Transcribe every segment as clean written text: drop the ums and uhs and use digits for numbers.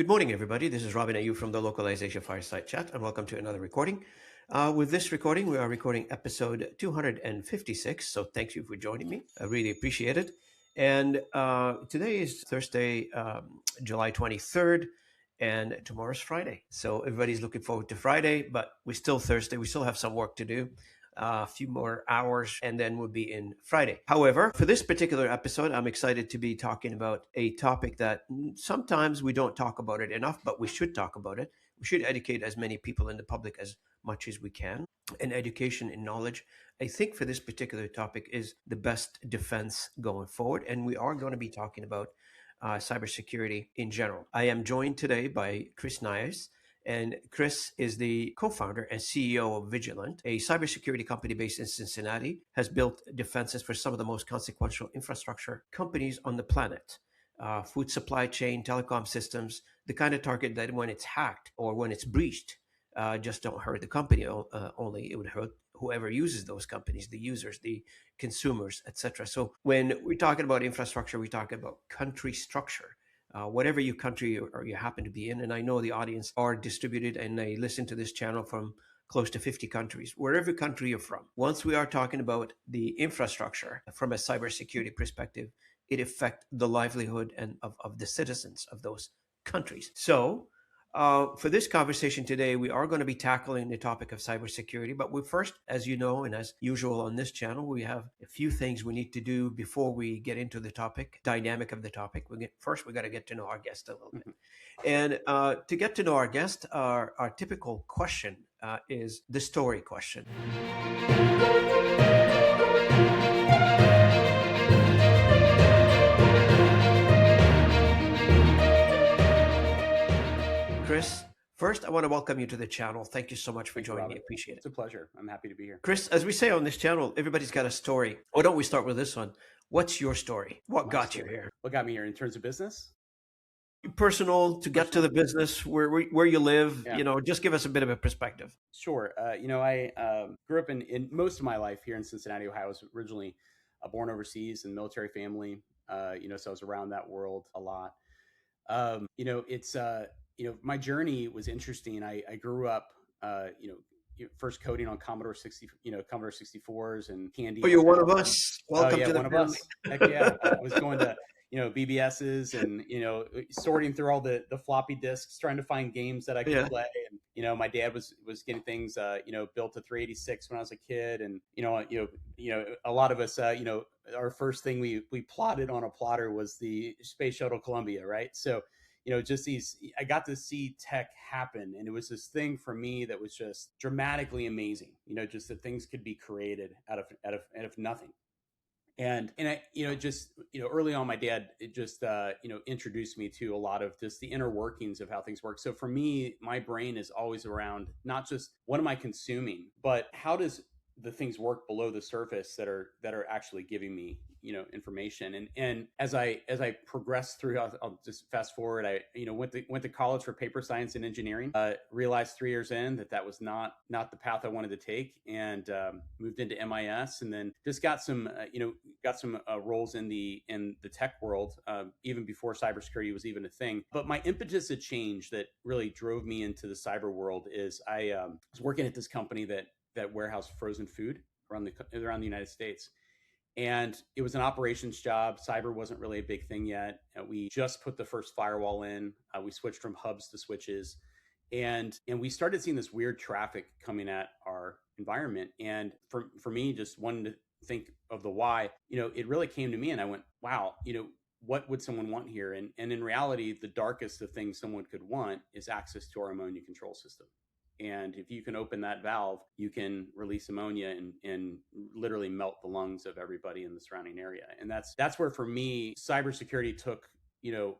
Good morning, everybody. This is Robin Ayoub from the Localization Fireside Chat, and welcome to another recording. With this recording, we are recording episode 256. So thank you for joining me. I really appreciate it. And today is Thursday, July 23rd, and tomorrow's Friday. So everybody's looking forward to Friday, but we're still Thursday. We still have some work to do. A few more hours, and then we'll be in Friday. However, for this particular episode, I'm excited to be talking about a topic that sometimes we don't talk about it enough, but we should talk about it. We should educate as many people in the public as much as we can. And education and knowledge, I think, for this particular topic is the best defense going forward. And we are going to be talking about cybersecurity in general. I am joined today by Chris Nyhuis. And Chris is the co-founder and CEO of Vigilant, a cybersecurity company based in Cincinnati, has built defenses for some of the most consequential infrastructure companies on the planet. Food supply chain, telecom systems, the kind of target that when it's hacked or when it's breached, just don't hurt the company only, it would hurt whoever uses those companies, the users, the consumers, etc. So when we're talking about infrastructure, we talk about country structure. Whatever your country or you happen to be in. And I know the audience are distributed and they listen to this channel from close to 50 countries, wherever country you're from. Once we are talking about the infrastructure from a cybersecurity perspective, it affects the livelihood and of the citizens of those countries. So for this conversation today, we are going to be tackling the topic of cybersecurity. But we first, as you know, and as usual on this channel, we have a few things we need to do before we get into the topic, dynamic of the topic. First, we got to get to know our guest a little bit. And to get to know our guest, our typical question is the story question. Chris, first, I want to welcome you to the channel. Thank you so much for joining me. I appreciate it. It's a pleasure. I'm happy to be here. Chris, as we say on this channel, everybody's got a story. Why don't we start with this one? What's your story? What got you here? What got me here in terms of business? Personal, to get to the business, where you live, just give us a bit of a perspective. Sure. I grew up in most of my life here in Cincinnati, Ohio. I was originally born overseas in a military family, so I was around that world a lot. My journey was interesting. I grew up, first coding on Commodore 64s and candy. Oh, you're one of us. Welcome to the one of us. Heck yeah. I was going to, BBSs and, sorting through all the floppy disks, trying to find games that I could play. And, my dad was getting things, built to 386 when I was a kid. And, a lot of us, our first thing we plotted on a plotter was the Space Shuttle Columbia, right? So, I got to see tech happen. And it was this thing for me that was just dramatically amazing, just that things could be created out of nothing. And I, early on, my dad, introduced me to a lot of just the inner workings of how things work. So for me, my brain is always around not just what am I consuming, but how does the things work below the surface that are actually giving me, information. And as I progressed through, I'll just fast forward. I, went to college for paper science and engineering. Realized 3 years in that was not the path I wanted to take, and moved into MIS, and then just got some roles in the tech world, even before cybersecurity was even a thing. But my impetus to change that really drove me into the cyber world is I was working at this company that warehoused frozen food around the United States. And it was an operations job. Cyber wasn't really a big thing yet. We just put the first firewall in. We switched from hubs to switches. And we started seeing this weird traffic coming at our environment. And for me, just wanting to think of the why, it really came to me and I went, wow, what would someone want here? And in reality, the darkest of things someone could want is access to our ammonia control system. And if you can open that valve, you can release ammonia and literally melt the lungs of everybody in the surrounding area. And that's where, for me, cybersecurity took,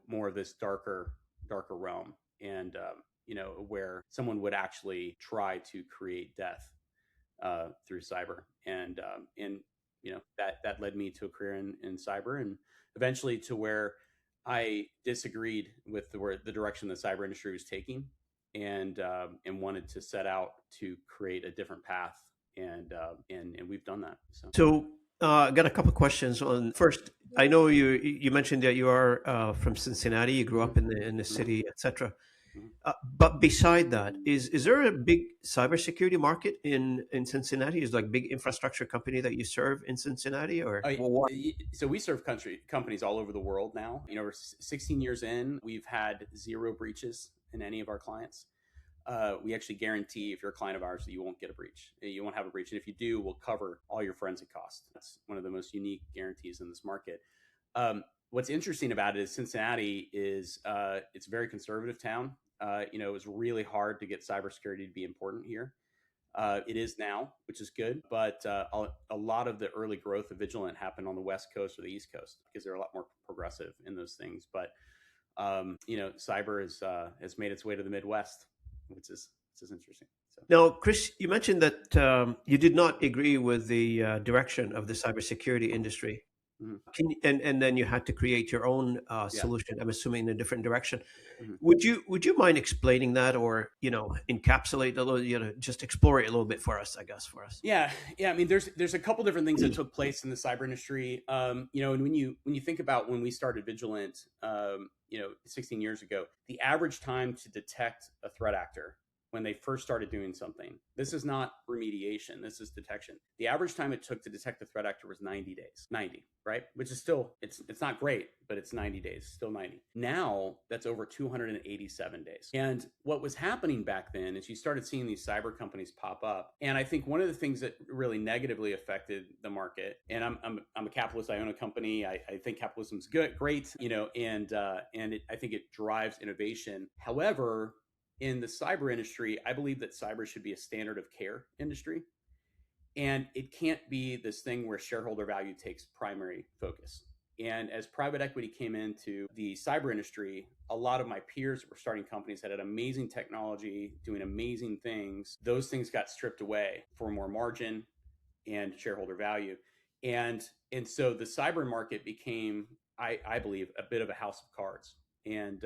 more of this darker realm, and where someone would actually try to create death through cyber. And that led me to a career in cyber, and eventually to where I disagreed with the direction the cyber industry was taking. And wanted to set out to create a different path, and we've done that. So I got a couple of questions on first. I know you mentioned that you are from Cincinnati. You grew Hmm. up in the Hmm. city, etc. Hmm. But beside that, is there a big cybersecurity market in Cincinnati? Is like big infrastructure company that you serve in Cincinnati, or well, what? So we serve country companies all over the world now. We're 16 years in. We've had zero breaches in any of our clients. We actually guarantee if you're a client of ours that you won't get a breach. You won't have a breach, and if you do, we'll cover all your forensic costs. That's one of the most unique guarantees in this market. What's interesting about it is Cincinnati is it's a very conservative town. It was really hard to get cybersecurity to be important here. It is now, which is good, but a lot of the early growth of Vigilant happened on the West Coast or the East Coast because they're a lot more progressive in those things. But cyber has made its way to the Midwest, which is interesting. So Now, Chris, you mentioned that you did not agree with the direction of the cybersecurity industry. mhm. And then you had to create your own Yeah. solution. I'm assuming in a different direction. Mhm. Would you mind explaining that, or encapsulate a little, just explore it a little bit for us? I guess for us. Yeah. I mean, there's a couple different things that took place in the cyber industry. And when you think about when we started Vigilant, 16 years ago, the average time to detect a threat actor when they first started doing something. This is not remediation. This is detection. The average time it took to detect a threat actor was 90 days. 90, right? Which is still it's not great, but it's 90 days, still 90. Now that's over 287 days. And what was happening back then is you started seeing these cyber companies pop up. And I think one of the things that really negatively affected the market, and I'm a capitalist, I own a company, I think capitalism's good, great, I think it drives innovation. However, in the cyber industry, I believe that cyber should be a standard of care industry. And it can't be this thing where shareholder value takes primary focus. And as private equity came into the cyber industry, a lot of my peers that were starting companies that had amazing technology, doing amazing things. Those things got stripped away for more margin and shareholder value. And so the cyber market became, I believe, a bit of a house of cards. And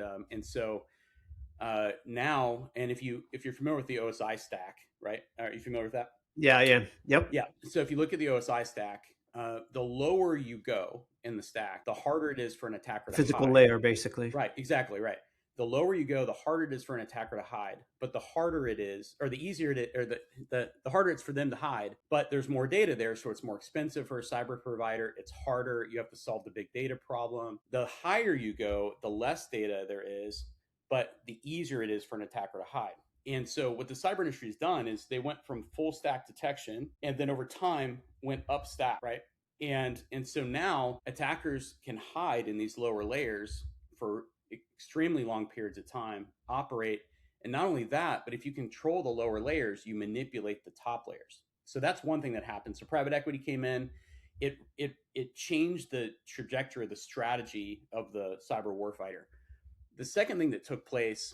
now, and if you're familiar with the OSI stack, right? Are you familiar with that? Yeah, yeah, yep. Yeah. So if you look at the OSI stack, the lower you go in the stack, the harder it is for an attacker to Physical hide. layer, basically. Right. Exactly. Right. The lower you go, the harder it is for an attacker to hide. But the harder it is, or the easier it is, or the harder it's for them to hide. But there's more data there, so it's more expensive for a cyber provider. It's harder. You have to solve the big data problem. The higher you go, the less data there is, but the easier it is for an attacker to hide. And so what the cyber industry has done is they went from full stack detection and then over time went up stack, right? And so now attackers can hide in these lower layers for extremely long periods of time, operate. And not only that, but if you control the lower layers, you manipulate the top layers. So that's one thing that happened. So private equity came in. It changed the trajectory of the strategy of the cyber warfighter. The second thing that took place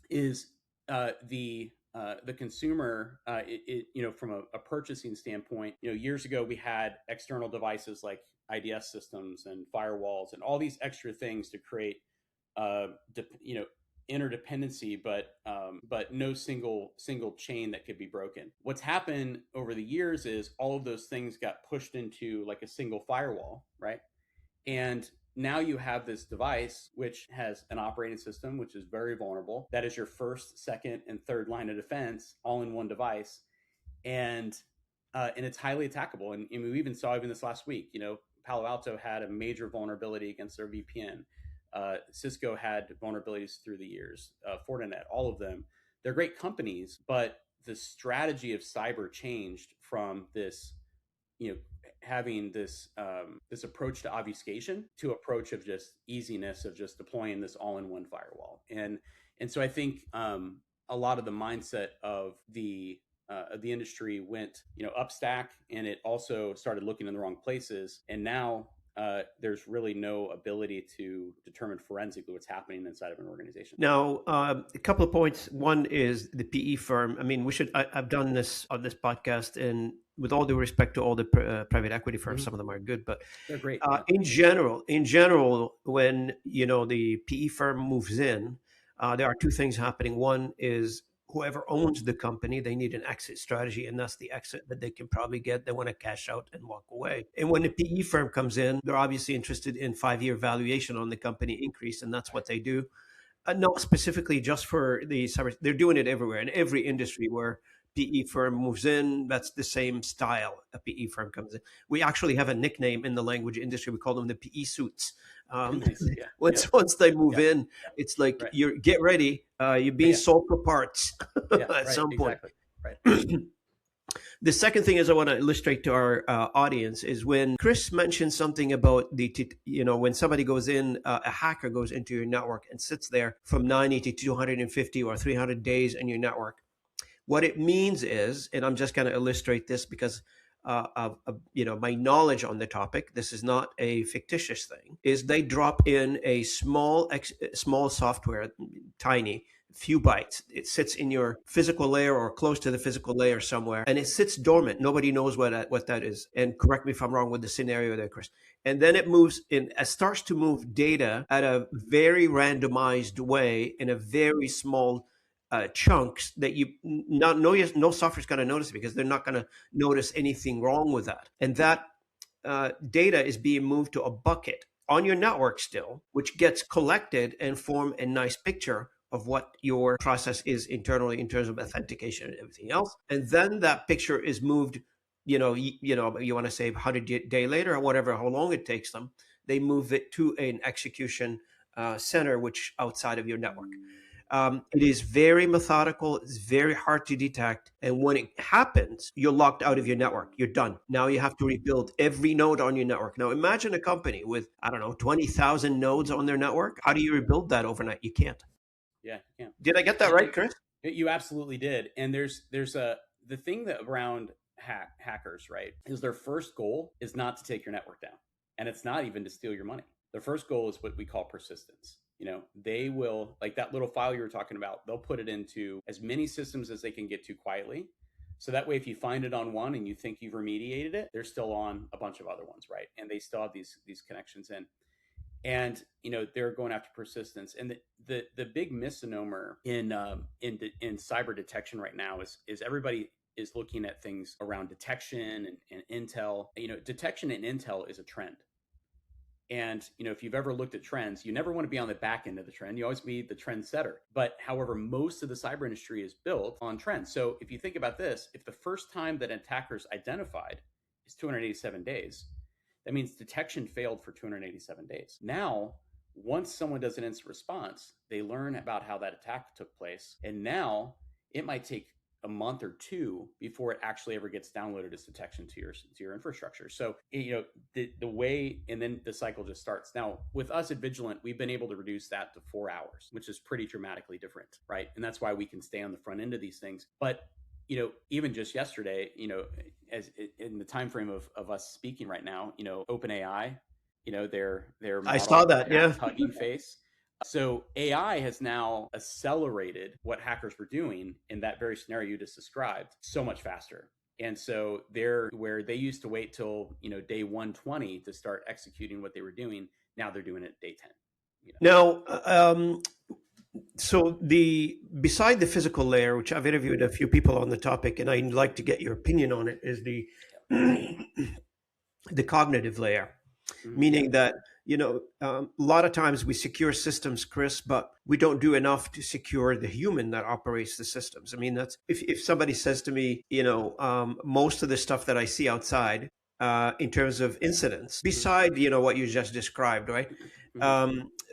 is the consumer, from a purchasing standpoint. Years ago we had external devices like IDS systems and firewalls and all these extra things to create de- you know interdependency, but no single chain that could be broken. What's happened over the years is all of those things got pushed into like a single firewall, right? And now you have this device which has an operating system which is very vulnerable. That is your first, second, and third line of defense all in one device, and it's highly attackable. And we even saw even this last week. Palo Alto had a major vulnerability against their VPN. Cisco had vulnerabilities through the years. Fortinet, all of them. They're great companies, but the strategy of cyber changed from this you know having this approach to obfuscation to approach of just easiness of just deploying this all-in-one firewall. And so I think a lot of the mindset of the industry went up stack, and it also started looking in the wrong places. And now there's really no ability to determine forensically what's happening inside of an organization. Now, a couple of points. One is the PE firm. I mean, I've done this on this podcast, and with all due respect to all the private equity firms, Mhm. some of them are good, but They're great. Yeah. in general, when the PE firm moves in, there are two things happening. One is whoever owns the company, they need an exit strategy, and that's the exit that they can probably get. They want to cash out and walk away. And when the PE firm comes in, they're obviously interested in 5-year valuation on the company increase, and that's what they do. Not specifically just for the cyber, they're doing it everywhere in every industry where PE firm moves in. That's the same style a PE firm comes in. We actually have a nickname in the language industry. We call them the PE suits. Nice. Yeah. Once they move Yeah. in, it's like Right. you're get ready. You're being Yeah. sold for parts Yeah. at Right. some point. Exactly. Right. The second thing is I want to illustrate to our audience is when Chris mentioned something about when somebody goes in, a hacker goes into your network and sits there from 90 to 250 or 300 days in your network. What it means is, and I'm just going to illustrate this because of my knowledge on the topic. This is not a fictitious thing. Is they drop in a small software, tiny, few bytes. It sits in your physical layer or close to the physical layer somewhere, and it sits dormant. Nobody knows what that is. And correct me if I'm wrong with the scenario there, Chris. And then it moves in, it starts to move data at a very randomized way in a very small chunks that no software's going to notice it because they're not going to notice anything wrong with that. And that data is being moved to a bucket on your network still, which gets collected and form a nice picture of what your process is internally in terms of authentication and everything else. And then that picture is moved, you want to say 100 day later or whatever, how long it takes them, they move it to an execution center, which outside of your network. It is very methodical. It's very hard to detect. And when it happens, you're locked out of your network. You're done. Now you have to rebuild every node on your network. Now imagine a company with, 20,000 nodes on their network. How do you rebuild that overnight? You can't. Yeah. Yeah. Did I get that right, Chris? You absolutely did. And there's the thing that around hackers, right, is their first goal is not to take your network down. And it's not even to steal your money. Their first goal is what we call persistence. They will, like that little file you were talking about, they'll put it into as many systems as they can get to quietly. So that way, if you find it on one and you think you've remediated it, they're still on a bunch of other ones, right? And they still have these connections in. And they're going after persistence. And the big misnomer in cyber detection right now is everybody is looking at things around detection and intel. Detection and intel is a trend. And if you've ever looked at trends, you never want to be on the back end of the trend. You always be the trend setter. But however, most of the cyber industry is built on trends. So if you think about this, if the first time that attackers identified is 287 days, that means detection failed for 287 days. Now, once someone does an instant response, they learn about how that attack took place. And now it might take a month or two before it actually ever gets downloaded as detection to your infrastructure. So, the way, and then the cycle just starts. Now, with us at Vigilant, we've been able to reduce that to 4 hours, which is pretty dramatically different, right? And that's why we can stay on the front end of these things. But even just yesterday, as in the time frame of us speaking right now, OpenAI, their I saw that, yeah, hugging face. So AI has now accelerated what hackers were doing in that very scenario you just described so much faster. And so where they used to wait till day 120 to start executing what they were doing, now they're doing it day 10. Now, so beside the physical layer, which I've interviewed a few people on the topic, and I'd like to get your opinion on it, is the the cognitive layer, meaning that a lot of times we secure systems, Chris, but we don't do enough to secure the human that operates the systems. I mean, that's if somebody says to me, most of the stuff that I see outside, in terms of incidents, beside what you just described, right?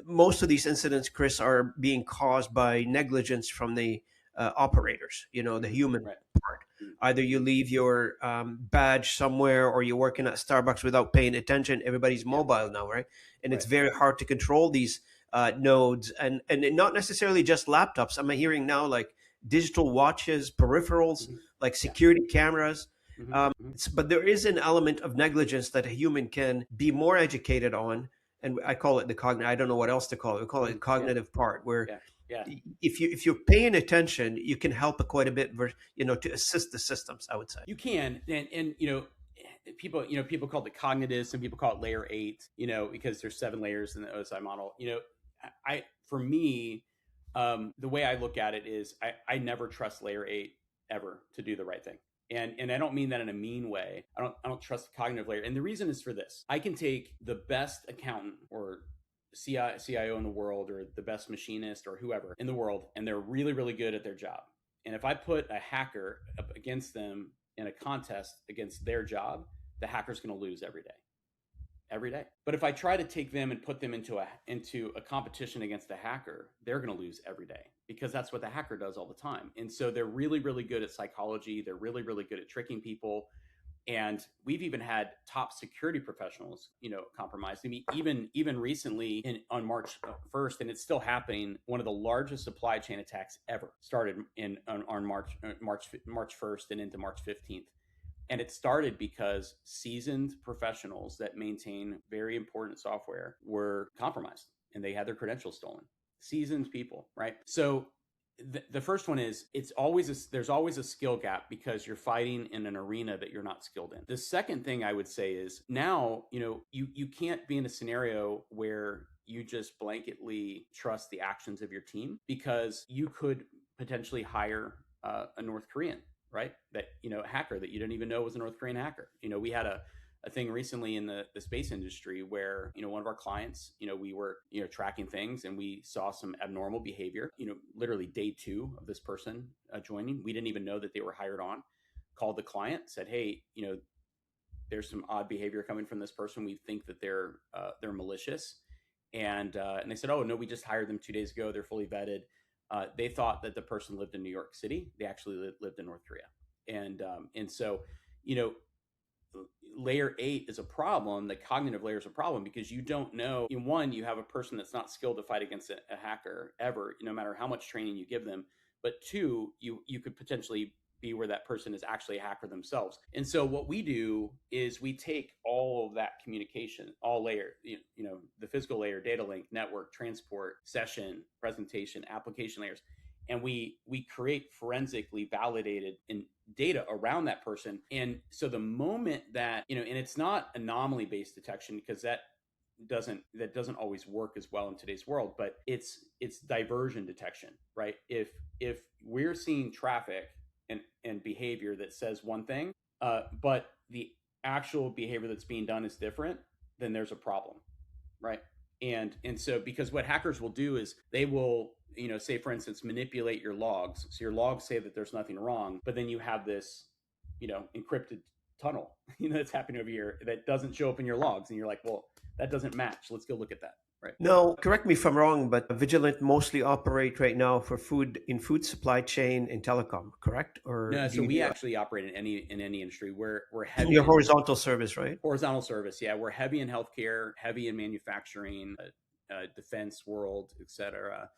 Most of these incidents, Chris, are being caused by negligence from the operators, the human part. Either you leave your badge somewhere or you're working at Starbucks without paying attention. Everybody's mobile now, right? And it's very hard to control these nodes and not necessarily just laptops. I'm hearing now like digital watches, peripherals, like security cameras. But there is an element of negligence that a human can be more educated on. And I call it the cognitive. I don't know what else to call it. We call it the cognitive part, where if you're paying attention, you can help quite a bit. To assist the systems, I would say you can, and people call it cognitive. Some people call it layer 8. Because there's 7 layers in the OSI model. For me, The way I look at it is I never trust layer 8 ever to do the right thing. And I don't mean that in a mean way. I don't trust the cognitive layer. And the reason is for this. I can take the best accountant or CIO in the world, or the best machinist or whoever in the world, and they're really, really good at their job. And if I put a hacker up against them in a contest against their job, the hacker's going to lose every day. But if I try to take them and put them into a competition against a hacker, they're going to lose every day, because that's what the hacker does all the time. And so they're really, really good at psychology. They're really, really good at tricking people. And we've even had top security professionals, compromised. I mean, even recently on March 1st, and it's still happening. One of the largest supply chain attacks ever started on March 1st and into March 15th. And it started because seasoned professionals that maintain very important software were compromised, and they had their credentials stolen. Seasoned people, right? So the first one is there's always a skill gap, because you're fighting in an arena that you're not skilled in. The second thing I would say is, now, you can't be in a scenario where you just blanketly trust the actions of your team, because you could potentially hire a North Korean, right? That, a hacker that you didn't even know was a North Korean hacker. We had a thing recently in the space industry where, one of our clients, we were, tracking things, and we saw some abnormal behavior, literally day 2 of this person joining. We didn't even know that they were hired on. Called the client, said, hey, there's some odd behavior coming from this person. We think that they're malicious. And they said, oh, no, we just hired them 2 days ago. They're fully vetted. They thought that the person lived in New York City. They actually lived in North Korea. And so, layer 8 is a problem. The cognitive layer is a problem, because you don't know. One, you have a person that's not skilled to fight against a hacker ever, no matter how much training you give them. But 2, you could potentially be where that person is actually a hacker themselves. And so what we do is we take all of that communication, all layer, the physical layer, data link, network, transport, session, presentation, application layers, and we create forensically validated data around that person. And so the moment that, and it's not anomaly based detection, because that doesn't always work as well in today's world, but it's diversion detection, right? If we're seeing traffic and behavior that says one thing, but the actual behavior that's being done is different, then there's a problem, right? And so, because what hackers will do is they will, say, for instance, manipulate your logs. So your logs say that there's nothing wrong, but then you have this, encrypted tunnel, that's happening over here that doesn't show up in your logs. And you're like, well, that doesn't match. Let's go look at that. Right. No, correct me if I'm wrong, but Vigilant mostly operate right now for food supply chain and telecom, correct? Or no, so we actually operate in any industry. We're heavy. Your horizontal service, right? Horizontal service, yeah. We're heavy in healthcare, heavy in manufacturing, defense world, etc.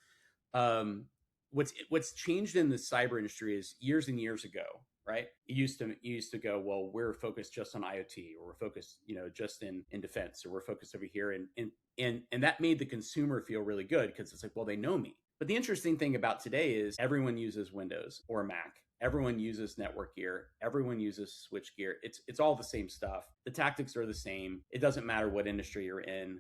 What's changed in the cyber industry is years and years ago, right? You used to go, well, we're focused just on IoT, or we're focused, just in defense, or we're focused over here, and that made the consumer feel really good, because it's like, well, they know me. But the interesting thing about today is everyone uses Windows or Mac. Everyone uses network gear. Everyone uses switch gear. It's all the same stuff. The tactics are the same. It doesn't matter what industry you're in.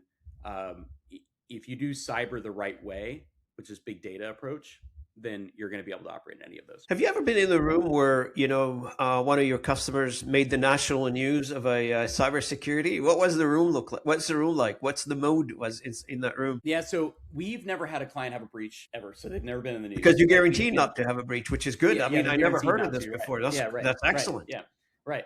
If you do cyber the right way, which is big data approach, then you're going to be able to operate in any of those. Have you ever been in the room where, one of your customers made the national news of a cybersecurity? What was the room look like? What's the room like? What's the mode was in that room? Yeah, so we've never had a client have a breach ever. So they've never been in the news. Because you guarantee not to have a breach, which is good. Yeah, I never heard of this before. Right. That's excellent. Right. Yeah, right.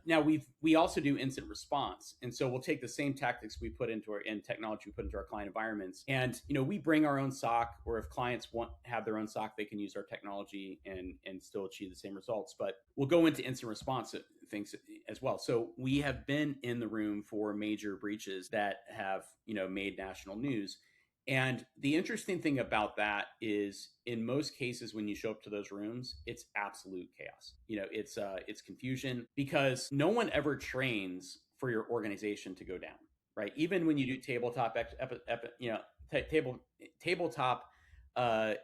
Now we also do incident response, and so we'll take the same tactics we put into technology we put into our client environments, and we bring our own SOC, or if clients have their own SOC, they can use our technology and still achieve the same results. But we'll go into incident response things as well. So we have been in the room for major breaches that have made national news. And the interesting thing about that is, in most cases, when you show up to those rooms, it's absolute chaos. It's confusion, because no one ever trains for your organization to go down, right? Even when you do tabletop, tabletop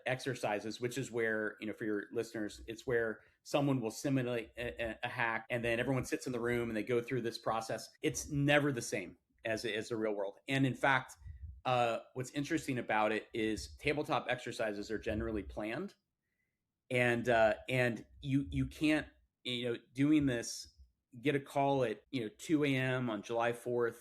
exercises, which is where, for your listeners, it's where someone will simulate a hack, and then everyone sits in the room and they go through this process. It's never the same as the real world. And in fact, what's interesting about it is tabletop exercises are generally planned, and you can't, doing this, get a call at 2 a.m. on July 4th,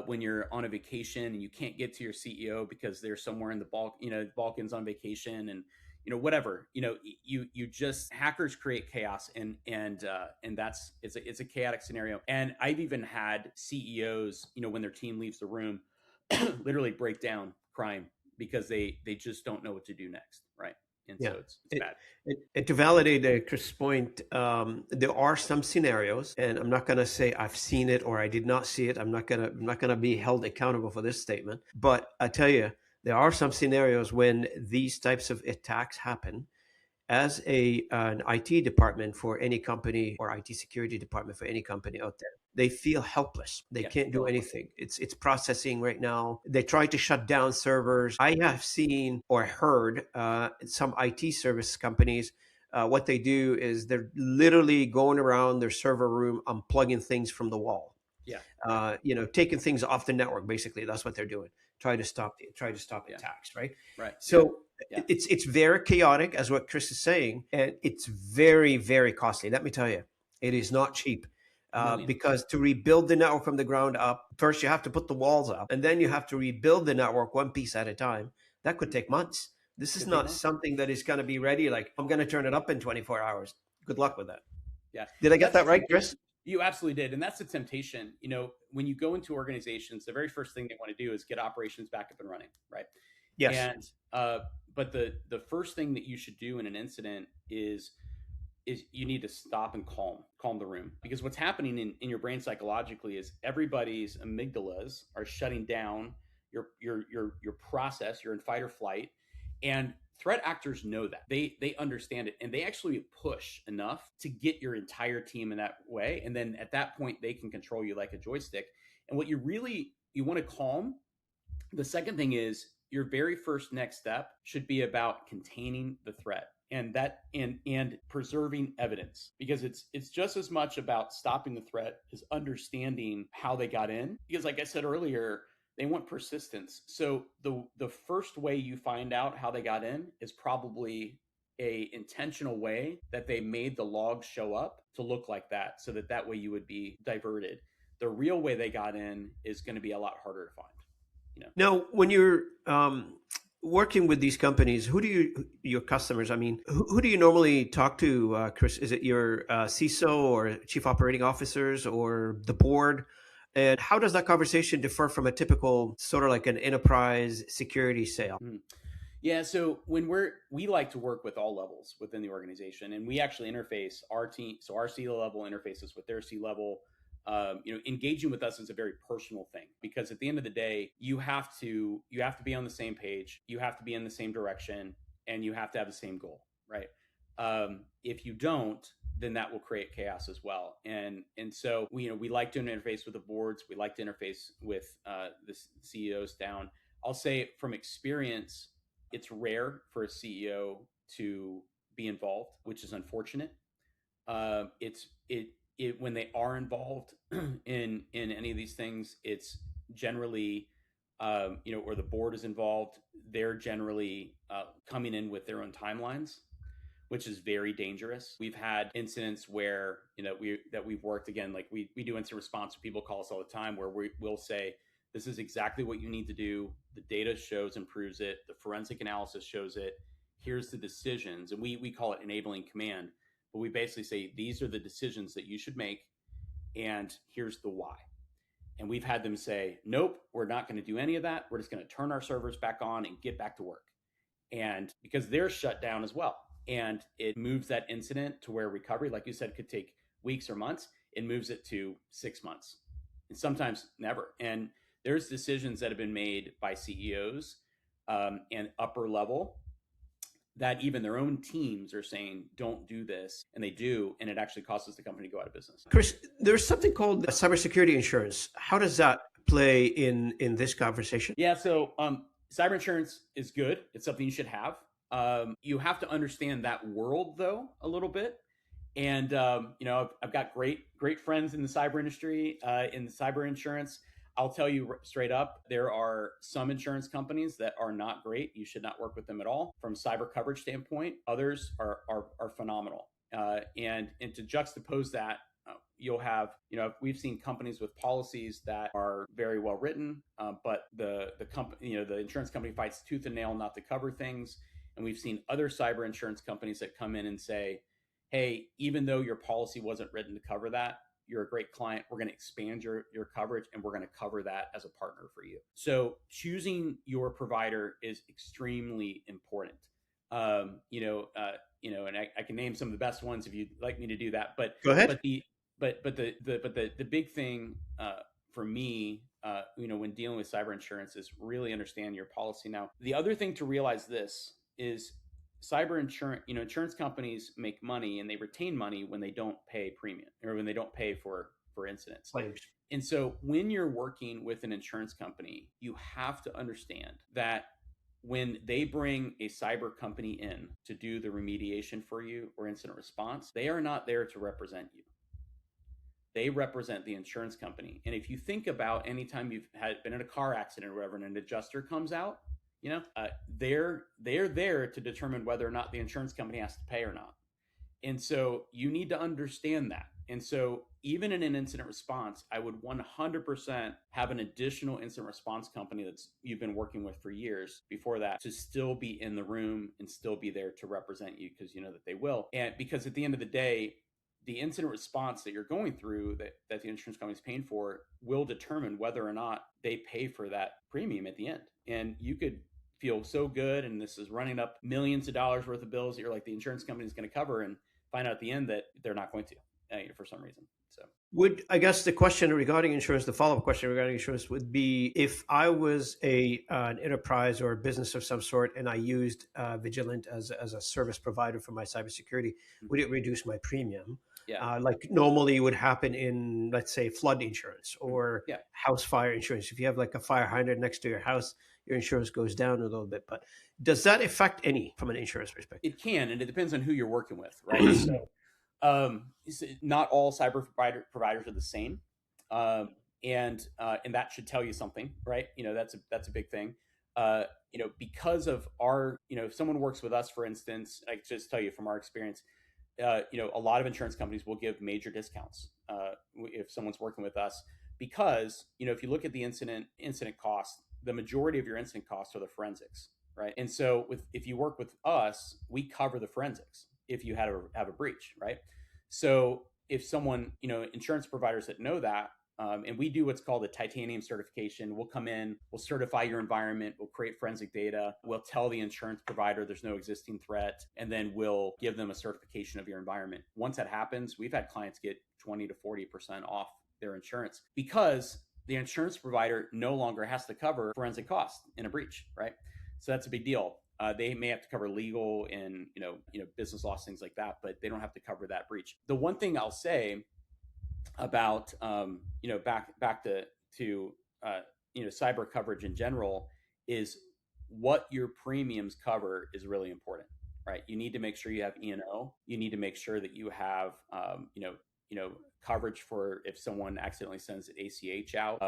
when you're on a vacation and you can't get to your CEO because they're somewhere in the Balkans on vacation, and whatever, you just, hackers create chaos, and it's a chaotic scenario. And I've even had CEOs, when their team leaves the room, literally break down crying because they just don't know what to do next, right? And Yeah. so it's bad. To validate Chris' point, there are some scenarios, and I'm not going to say I've seen it or I did not see it. I'm not gonna be held accountable for this statement. But I tell you, there are some scenarios when these types of attacks happen. As an IT department for any company, or IT security department for any company out there, they feel helpless. They can't do anything. It's processing right now. They try to shut down servers. I have seen or heard some IT service companies. What they do is they're literally going around their server room, unplugging things from the wall. Taking things off the network. Basically, that's what they're doing. Try to stop attacks. Right. Right. So it's very chaotic, as what Chris is saying, and it's very, very costly. Let me tell you, it is not cheap. Because to rebuild the network from the ground up, first you have to put the walls up, and then you have to rebuild the network one piece at a time. That could take months. This is not something that is going to be ready. Like, I'm going to turn it up in 24 hours. Good luck with that. Yeah. Did I get that right, Chris? You absolutely did. And that's the temptation. When you go into organizations, the very first thing they want to do is get operations back up and running, right? Yes. And but the first thing that you should do in an incident is you need to stop and calm the room, because what's happening in your brain psychologically is everybody's amygdalas are shutting down. Your process, you're in fight or flight, and threat actors know that. They understand it, and they actually push enough to get your entire team in that way, and then at that point they can control you like a joystick. And what you want to calm. The second thing is, your very first next step should be about containing the threat, and preserving evidence, because it's just as much about stopping the threat as understanding how they got in, because like I said earlier, they want persistence. So the first way you find out how they got in is probably a intentional way that they made the logs show up to look like that, so that way you would be diverted. The real way they got in is going to be a lot harder to find. Now, when you're working with these companies, your customers, I mean, who do you normally talk to, Chris? Is it your CISO or chief operating officers or the board? And how does that conversation differ from a typical sort of like an enterprise security sale? Yeah, so we like to work with all levels within the organization, and we actually interface our team. So our C-level interfaces with their C-level. Engaging with us is a very personal thing, because at the end of the day, you have to be on the same page, you have to be in the same direction, and you have to have the same goal, right? If you don't, then that will create chaos as well. And so we like to interface with the boards. We like to interface with the CEOs down. I'll say from experience, it's rare for a CEO to be involved, which is unfortunate. When they are involved in any of these things, it's generally or the board is involved, they're generally coming in with their own timelines, which is very dangerous. We've had incidents where we've worked, again, like we do incident response. People call us all the time where we'll say, this is exactly what you need to do. The data shows and proves it. The forensic analysis shows it. Here's the decisions, and we call it enabling command. But we basically say, these are the decisions that you should make, and here's the why. And we've had them say, nope, we're not going to do any of that. We're just going to turn our servers back on and get back to work. And because they're shut down as well. And it moves that incident to where recovery, like you said, could take weeks or months. It moves it to 6 months, and sometimes never. And there's decisions that have been made by CEOs and upper level that even their own teams are saying, don't do this. And they do. And it actually causes the company to go out of business. Chris, there's something called cybersecurity insurance. How does that play in this conversation? Yeah. So cyber insurance is good. It's something you should have. You have to understand that world, though, a little bit. And, I've got great friends in the cyber industry, in the cyber insurance. I'll tell you straight up, there are some insurance companies that are not great. You should not work with them at all from cyber coverage standpoint. Others are phenomenal. And to juxtapose that, you'll have, we've seen companies with policies that are very well written, but the company, the insurance company fights tooth and nail not to cover things. And we've seen other cyber insurance companies that come in and say, hey, even though your policy wasn't written to cover that, you're a great client. We're going to expand your coverage, and we're going to cover that as a partner for you. So choosing your provider is extremely important. And I can name some of the best ones if you'd like me to do that. But go ahead. But the big thing for me, when dealing with cyber insurance is really understand your policy. Now, the other thing to realize this is cyber insurance, insurance companies make money and they retain money when they don't pay premium or when they don't pay for incidents. Claims. And so when you're working with an insurance company, you have to understand that when they bring a cyber company in to do the remediation for you or incident response, they are not there to represent you. They represent the insurance company. And if you think about anytime you've been in a car accident or whatever, and an adjuster comes out, they're there to determine whether or not the insurance company has to pay or not. And so you need to understand that. And so even in an incident response, I would 100% have an additional incident response company that's you've been working with for years before that to still be in the room and still be there to represent you, because you know that they will. And because at the end of the day, the incident response that you're going through that the insurance company is paying for will determine whether or not they pay for that premium at the end. And you could feel so good, and this is running up millions of dollars worth of bills that you're like, the insurance company is going to cover, and find out at the end that they're not going to for some reason. So I guess the question regarding insurance, the follow-up question regarding insurance would be, if I was an enterprise or a business of some sort and I used Vigilant as a service provider for my cybersecurity, would it reduce my premium? Yeah. Like normally would happen in, let's say, flood insurance or house fire insurance. If you have like a fire hydrant next to your house, your insurance goes down a little bit. But does that affect any from an insurance perspective? It can, and it depends on who you're working with, right? So not all cyber providers are the same. And that should tell you something, right? That's a big thing. Because of our, if someone works with us, for instance, I can just tell you from our experience, a lot of insurance companies will give major discounts if someone's working with us, because if you look at the incident cost, the majority of your incident costs are the forensics, right? And so if you work with us, we cover the forensics if you have a breach, right? So if someone, insurance providers that know that, and we do what's called a titanium certification. We'll come in, we'll certify your environment, we'll create forensic data, we'll tell the insurance provider there's no existing threat, and then we'll give them a certification of your environment. Once that happens, we've had clients get 20 to 40% off their insurance because the insurance provider no longer has to cover forensic costs in a breach, right? So that's a big deal. They may have to cover legal and business loss, things like that, but they don't have to cover that breach. The one thing I'll say about back to cyber coverage in general is what your premiums cover is really important, right? You need to make sure you have E&O. You need to make sure that you have coverage for if someone accidentally sends an ACH out.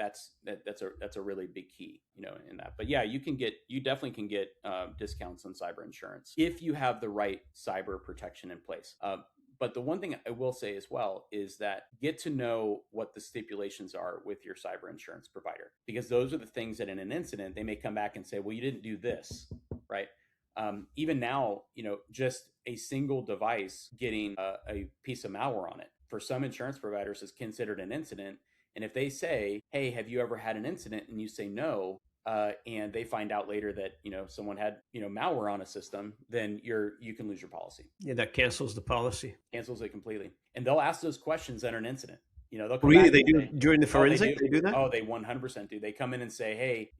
That's a really big key, in that. But yeah, you definitely can get discounts on cyber insurance if you have the right cyber protection in place. But the one thing I will say as well is that get to know what the stipulations are with your cyber insurance provider, because those are the things that in an incident, they may come back and say, well, you didn't do this, right? Even now, just a single device getting a piece of malware on it for some insurance providers is considered an incident. And if they say, hey, have you ever had an incident? And you say no, and they find out later that someone had malware on a system, then you can lose your policy. Yeah, that cancels the policy. Cancels it completely, and they'll ask those questions at an incident. They'll come really back they do say, during the forensic. They do that. Oh, they 100% do. They come in and say, hey,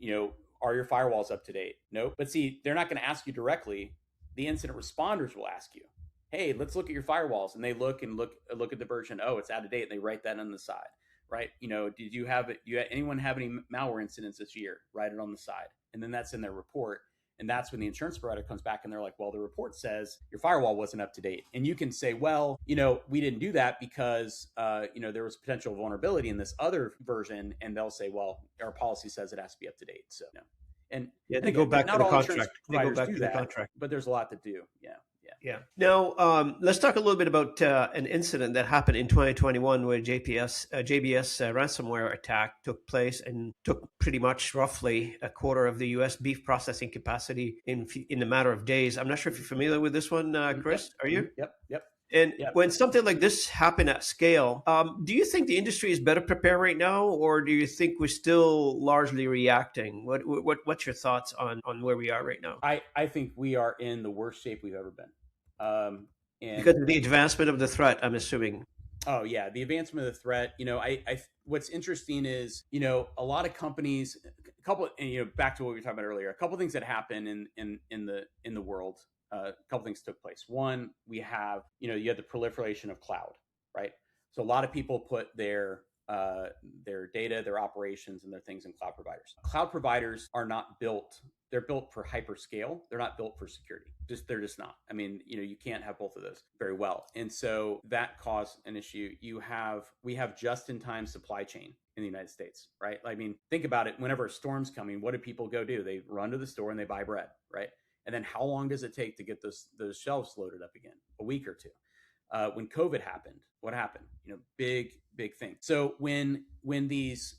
are your firewalls up to date? Nope. But see, they're not going to ask you directly. The incident responders will ask you, hey, let's look at your firewalls, and they look at the version. Oh, it's out of date, and they write that on the side. Right? Did you have anyone have any malware incidents this year? Write it on the side. And then that's in their report. And that's when the insurance provider comes back and they're like, well, the report says your firewall wasn't up to date. And you can say, well, we didn't do that because, there was potential vulnerability in this other version. And they'll say, well, our policy says it has to be up to date. So, no. And they go back to not the all insurance contract. They go providers back do to the that, contract. but there's a lot to do. Yeah. Yeah. Now, let's talk a little bit about an incident that happened in 2021 where JBS ransomware attack took place and took pretty much roughly a quarter of the U.S. beef processing capacity in a matter of days. I'm not sure if you're familiar with this one, Chris. Yep. Are you? Yep. And when something like this happened at scale, do you think the industry is better prepared right now, or do you think we're still largely reacting? What's your thoughts on where we are right now? I think we are in the worst shape we've ever been. And because of the advancement of the threat, I'm assuming. Oh yeah, the advancement of the threat. What's interesting is a lot of companies, a couple, and back to what we were talking about earlier, a couple of things that happen in the world. A couple things took place. One, we have you had the proliferation of cloud, right? So a lot of people put their data, their operations, and their things in cloud providers. Cloud providers are not built. They're built for hyperscale. They're not built for security. They're just not. I mean, you can't have both of those very well. And so that caused an issue. We have just-in-time supply chain in the United States, right? I mean, think about it. Whenever a storm's coming, what do people go do? They run to the store and they buy bread, right? And then how long does it take to get those shelves loaded up again? A week or two. When COVID happened, what happened? Big thing. So when these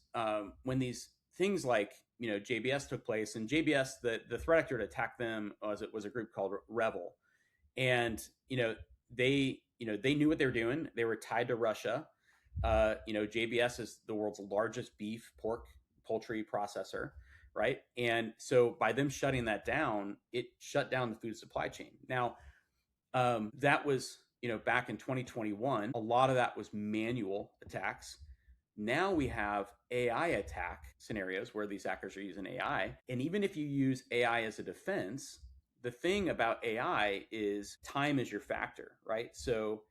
things like JBS took place, and JBS, the threat actor to attack them was a group called Revel, and they knew what they were doing. They were tied to Russia. JBS is the world's largest beef, pork, poultry processor, right? And so by them shutting that down, it shut down the food supply chain. Now, that was back in 2021. A lot of that was manual attacks. Now we have AI attack scenarios where these hackers are using AI. And even if you use AI as a defense, the thing about AI is time is your factor, right? So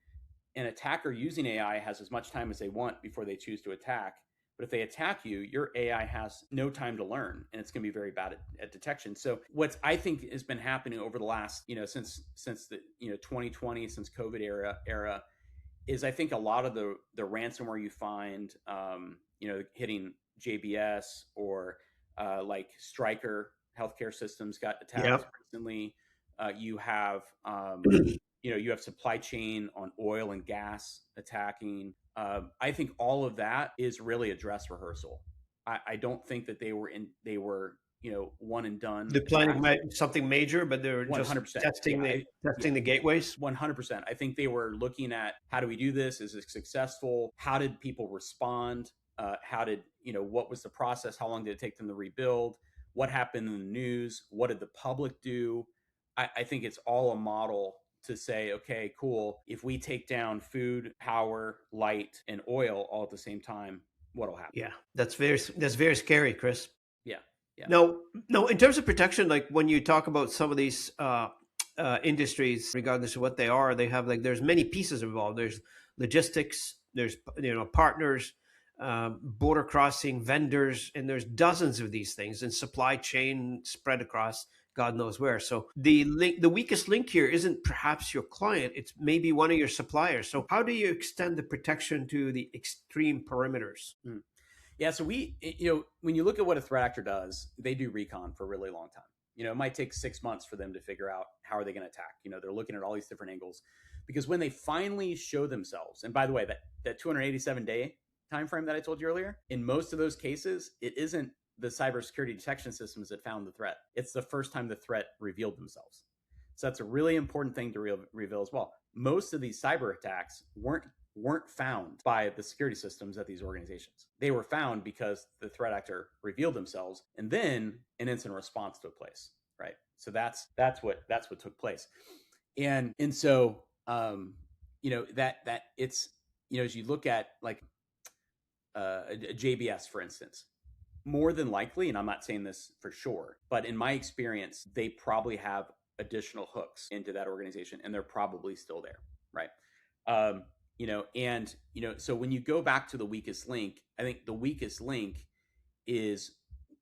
an attacker using AI has as much time as they want before they choose to attack. But if they attack you, your AI has no time to learn, and it's going to be very bad at detection. So what I think has been happening over the last, since the 2020, since COVID era, is I think a lot of the ransomware you find, hitting JBS or like Stryker healthcare systems got attacked recently. You have you have supply chain on oil and gas attacking. I think all of that is really a dress rehearsal. I don't think that they were one and done. They're planning something major, but they're 100%. Just testing the gateways. 100%. I think they were looking at, how do we do this? Is it successful? How did people respond? What was the process? How long did it take them to rebuild? What happened in the news? What did the public do? I think it's all a model to say, okay, cool. If we take down food, power, light, and oil all at the same time, what'll happen? Yeah, that's very scary, Chris. Yeah. No, in terms of protection, like when you talk about some of these industries, regardless of what they are, they have there's many pieces involved. There's logistics, there's partners, border crossing, vendors, and there's dozens of these things, and supply chain spread across God knows where. So the weakest link here isn't perhaps your client; it's maybe one of your suppliers. So how do you extend the protection to the extreme perimeters? Yeah, so when you look at what a threat actor does, they do recon for a really long time. It might take 6 months for them to figure out how are they going to attack. They're looking at all these different angles, because when they finally show themselves, and by the way, that 287-day time frame that I told you earlier, in most of those cases, it isn't the cybersecurity detection systems that found the threat. It's the first time the threat revealed themselves. So that's a really important thing to reveal as well. Most of these cyber attacks weren't found by the security systems at these organizations. They were found because the threat actor revealed themselves, and then an incident response took place, right? So that's what took place. And so that it's as you look at like a JBS, for instance, more than likely, and I'm not saying this for sure, but in my experience, they probably have additional hooks into that organization, and they're probably still there, right? So when you go back to the weakest link, I think the weakest link is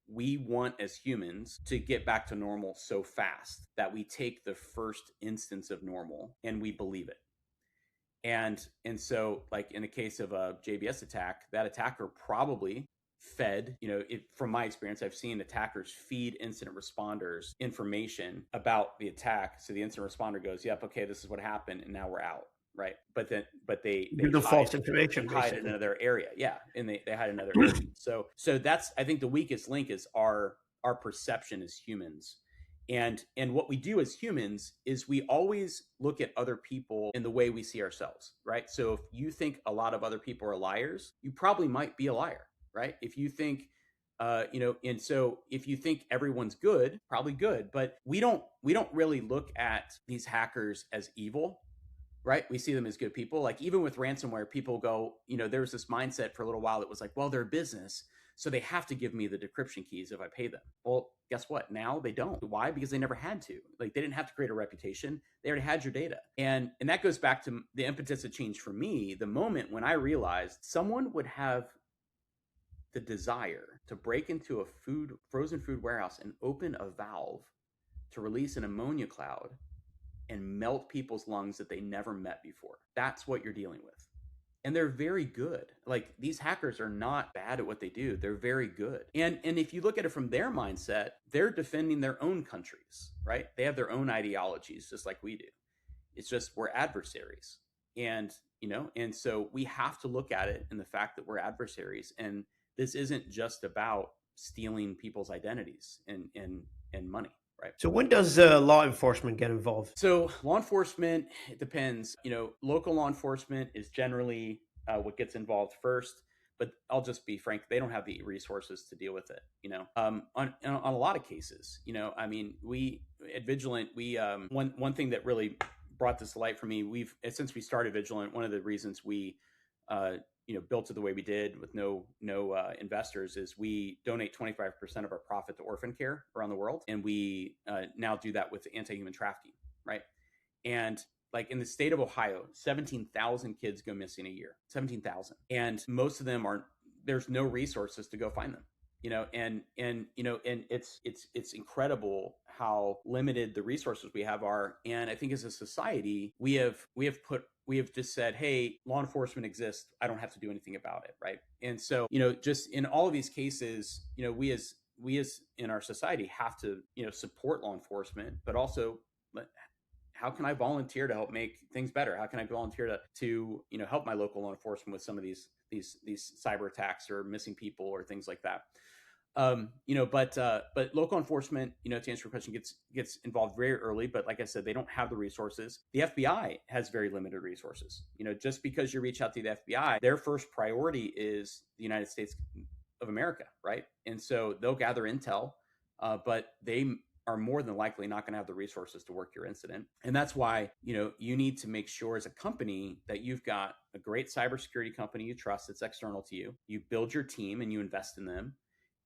we want as humans to get back to normal so fast that we take the first instance of normal and we believe it. And so, like in the case of a JBS attack, that attacker probably fed, from my experience, I've seen attackers feed incident responders information about the attack. So the incident responder goes, yep, okay, this is what happened, and now we're out. Right. But they Give them false information, hide in another area. Yeah. And they hide in another area. So that's, I think, the weakest link is our perception as humans. And what we do as humans is we always look at other people in the way we see ourselves, right? So if you think a lot of other people are liars, you probably might be a liar, right? If you think, and so if you think everyone's good, probably good, but we don't really look at these hackers as evil, right? We see them as good people. Like even with ransomware, people go, there was this mindset for a little while that was like, well, they're a business, so they have to give me the decryption keys if I pay them. Well, guess what? Now they don't. Why? Because they never had to. Like they didn't have to create a reputation. They already had your data. And that goes back to the impetus that changed for me, the moment when I realized someone would have the desire to break into a frozen food warehouse and open a valve to release an ammonia cloud and melt people's lungs that they never met before. That's what you're dealing with. And they're very good. Like these hackers are not bad at what they do. They're very good. And if you look at it from their mindset, they're defending their own countries, right? They have their own ideologies, just like we do. It's just we're adversaries. And so we have to look at it in the fact that we're adversaries. And this isn't just about stealing people's identities and money. Right. So when does law enforcement get involved? So law enforcement, it depends. Local law enforcement is generally what gets involved first. But I'll just be frank, they don't have the resources to deal with it. On a lot of cases, we at Vigilant, one thing that really brought this to light for me, since we started Vigilant, one of the reasons we built it the way we did with no investors is we donate 25% of our profit to orphan care around the world. And we now do that with anti-human trafficking, right? And like in the state of Ohio, 17,000 kids go missing a year, 17,000. And most of them there's no resources to go find them. And it's incredible how limited the resources we have are. And I think as a society, we have just said, hey, law enforcement exists. I don't have to do anything about it. Right. And so, just in all of these cases, we as in our society have to, support law enforcement, but also how can I volunteer to help make things better? How can I volunteer to help my local law enforcement with some of these cyber attacks or missing people or things like that? But local enforcement, to answer your question, gets involved very early. But like I said, they don't have the resources. The FBI has very limited resources. Just because you reach out to the FBI, their first priority is the United States of America, right? And so they'll gather intel, but they are more than likely not going to have the resources to work your incident. And that's why, you need to make sure as a company that you've got a great cybersecurity company you trust that's external to you. You build your team and you invest in them.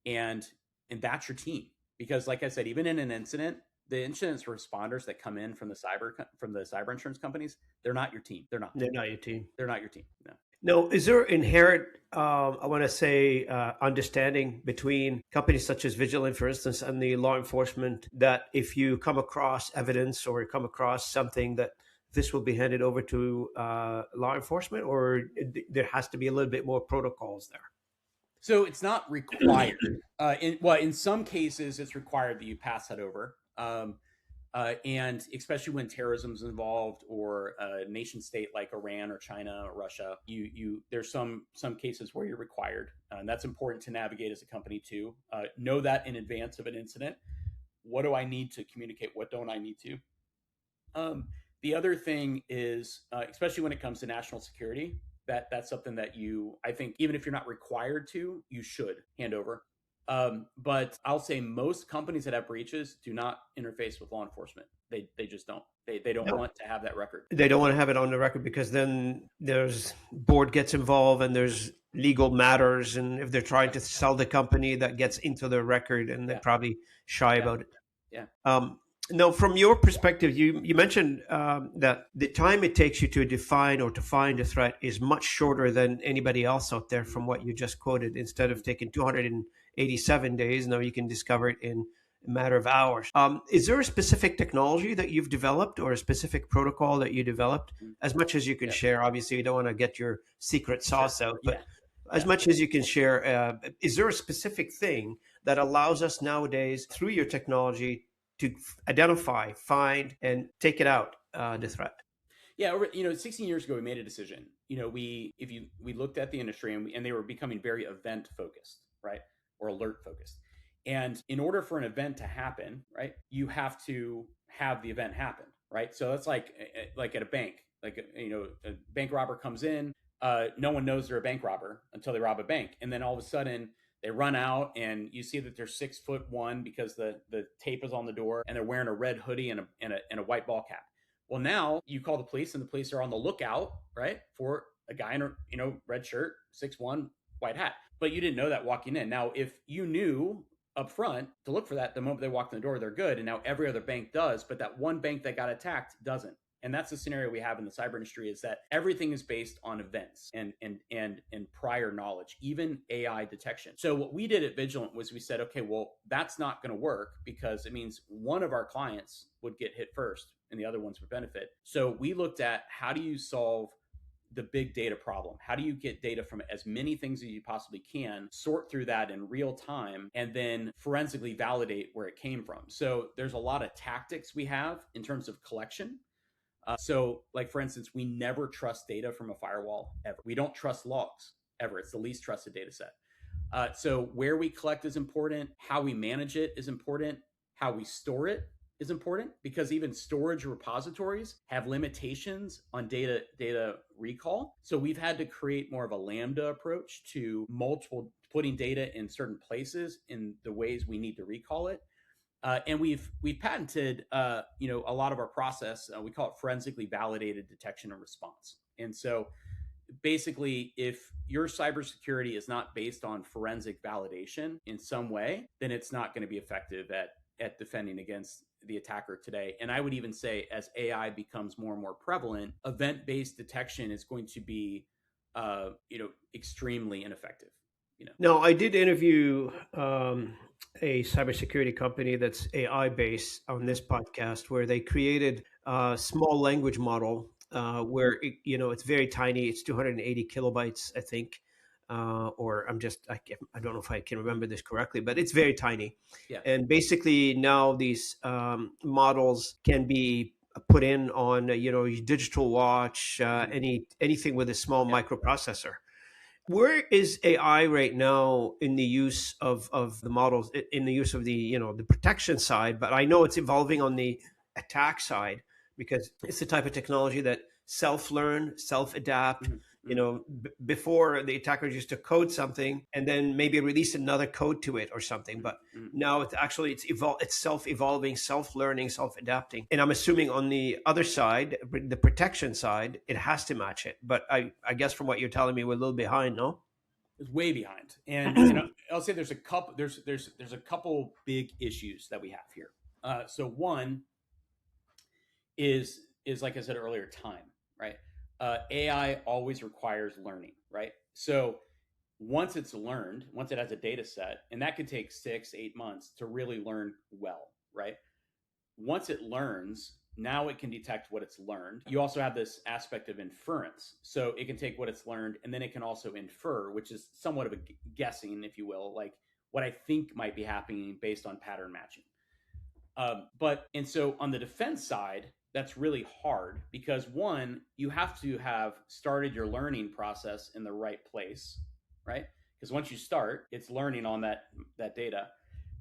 And that's your team. Because like I said, even in an incident, the incident responders that come in from the cyber insurance companies, they're not your team. They're not your team. They're not your team. No. No, is there inherent, I want to say, understanding between companies such as Vigilant, for instance, and the law enforcement that if you come across evidence or come across something that this will be handed over to law enforcement, or there has to be a little bit more protocols there? So it's not required. In some cases, it's required that you pass that over. And especially when terrorism is involved or a nation state like Iran or China or Russia, there's some cases where you're required. And that's important to navigate as a company too. Know that in advance of an incident. What do I need to communicate? What don't I need to? The other thing is, especially when it comes to national security, that's something that I think, even if you're not required to, you should hand over. But I'll say most companies that have breaches do not interface with law enforcement. They just don't. They don't want to have that record. They don't want to have it on the record because then there's board gets involved and there's legal matters. And if they're trying to sell the company, that gets into their record and they're probably shy about it. Yeah. No, from your perspective, you mentioned that the time it takes you to define or to find a threat is much shorter than anybody else out there from what you just quoted. Instead of taking 280 87 days. Now you can discover it in a matter of hours. Is there a specific technology that you've developed or a specific protocol that you developed? As much as you can share, obviously, you don't want to get your secret sauce out, but as much as you can share, is there a specific thing that allows us nowadays through your technology to identify, find, and take it out, the threat? Yeah, 16 years ago, we made a decision. We looked at the industry and they were becoming very event focused, right, or alert focused. And in order for an event to happen, right, you have to have the event happen, right? So that's like at a bank, a bank robber comes in, no one knows they're a bank robber until they rob a bank, and then all of a sudden they run out and you see that they're 6'1" because the tape is on the door, and they're wearing a red hoodie and a white ball cap. Well, now you call the police, and the police are on the lookout, right, for a guy in a red shirt, 6'1", white hat. But you didn't know that walking in. Now, if you knew up front to look for that, the moment they walked in the door, they're good. And now every other bank does, but that one bank that got attacked doesn't. And that's the scenario we have in the cyber industry, is that everything is based on events and prior knowledge, even AI detection. So what we did at Vigilant was we said, okay, well, that's not going to work because it means one of our clients would get hit first and the other ones would benefit. So we looked at, how do you solve the big data problem? How do you get data from as many things as you possibly can, sort through that in real time, and then forensically validate where it came from? So there's a lot of tactics we have in terms of collection. So like, for instance, we never trust data from a firewall ever. We don't trust logs ever. It's the least trusted data set. So where we collect is important. How we manage it is important. How we store it is important, because even storage repositories have limitations on data recall. So we've had to create more of a Lambda approach to putting data in certain places in the ways we need to recall it. And we've patented a lot of our process. We call it forensically validated detection and response. And so basically, if your cybersecurity is not based on forensic validation in some way, then it's not going to be effective at defending against the attacker today. And I would even say, as AI becomes more and more prevalent, event-based detection is going to be extremely ineffective. Now, I did interview a cybersecurity company that's AI based on this podcast, where they created a small language model where it's very tiny. It's 280 kilobytes, I think, or I don't know if I can remember this correctly, but it's very tiny. Yeah. And basically now these models can be put in on your digital watch, anything with a small microprocessor. Where is AI right now in the use of the models, in the use of the the protection side? But I know it's evolving on the attack side, because it's the type of technology that self-learn, self-adapt. Before, the attackers used to code something and then maybe release another code to it or something. But now it's self-evolving, self-learning, self-adapting. And I'm assuming on the other side, the protection side, it has to match it. But I guess from what you're telling me, we're a little behind, no? It's way behind. And I'll say there's a couple big issues that we have here. So one is like I said earlier, time, right? AI always requires learning, right? So once it has a data set, and that could take 6-8 months to really learn well, right? Once it learns, now it can detect what it's learned. You also have this aspect of inference. So it can take what it's learned, and then it can also infer, which is somewhat of a guessing, if you will, like what I think might be happening based on pattern matching. And so on the defense side, that's really hard, because one, you have to have started your learning process in the right place, right? Because once you start, it's learning on that data.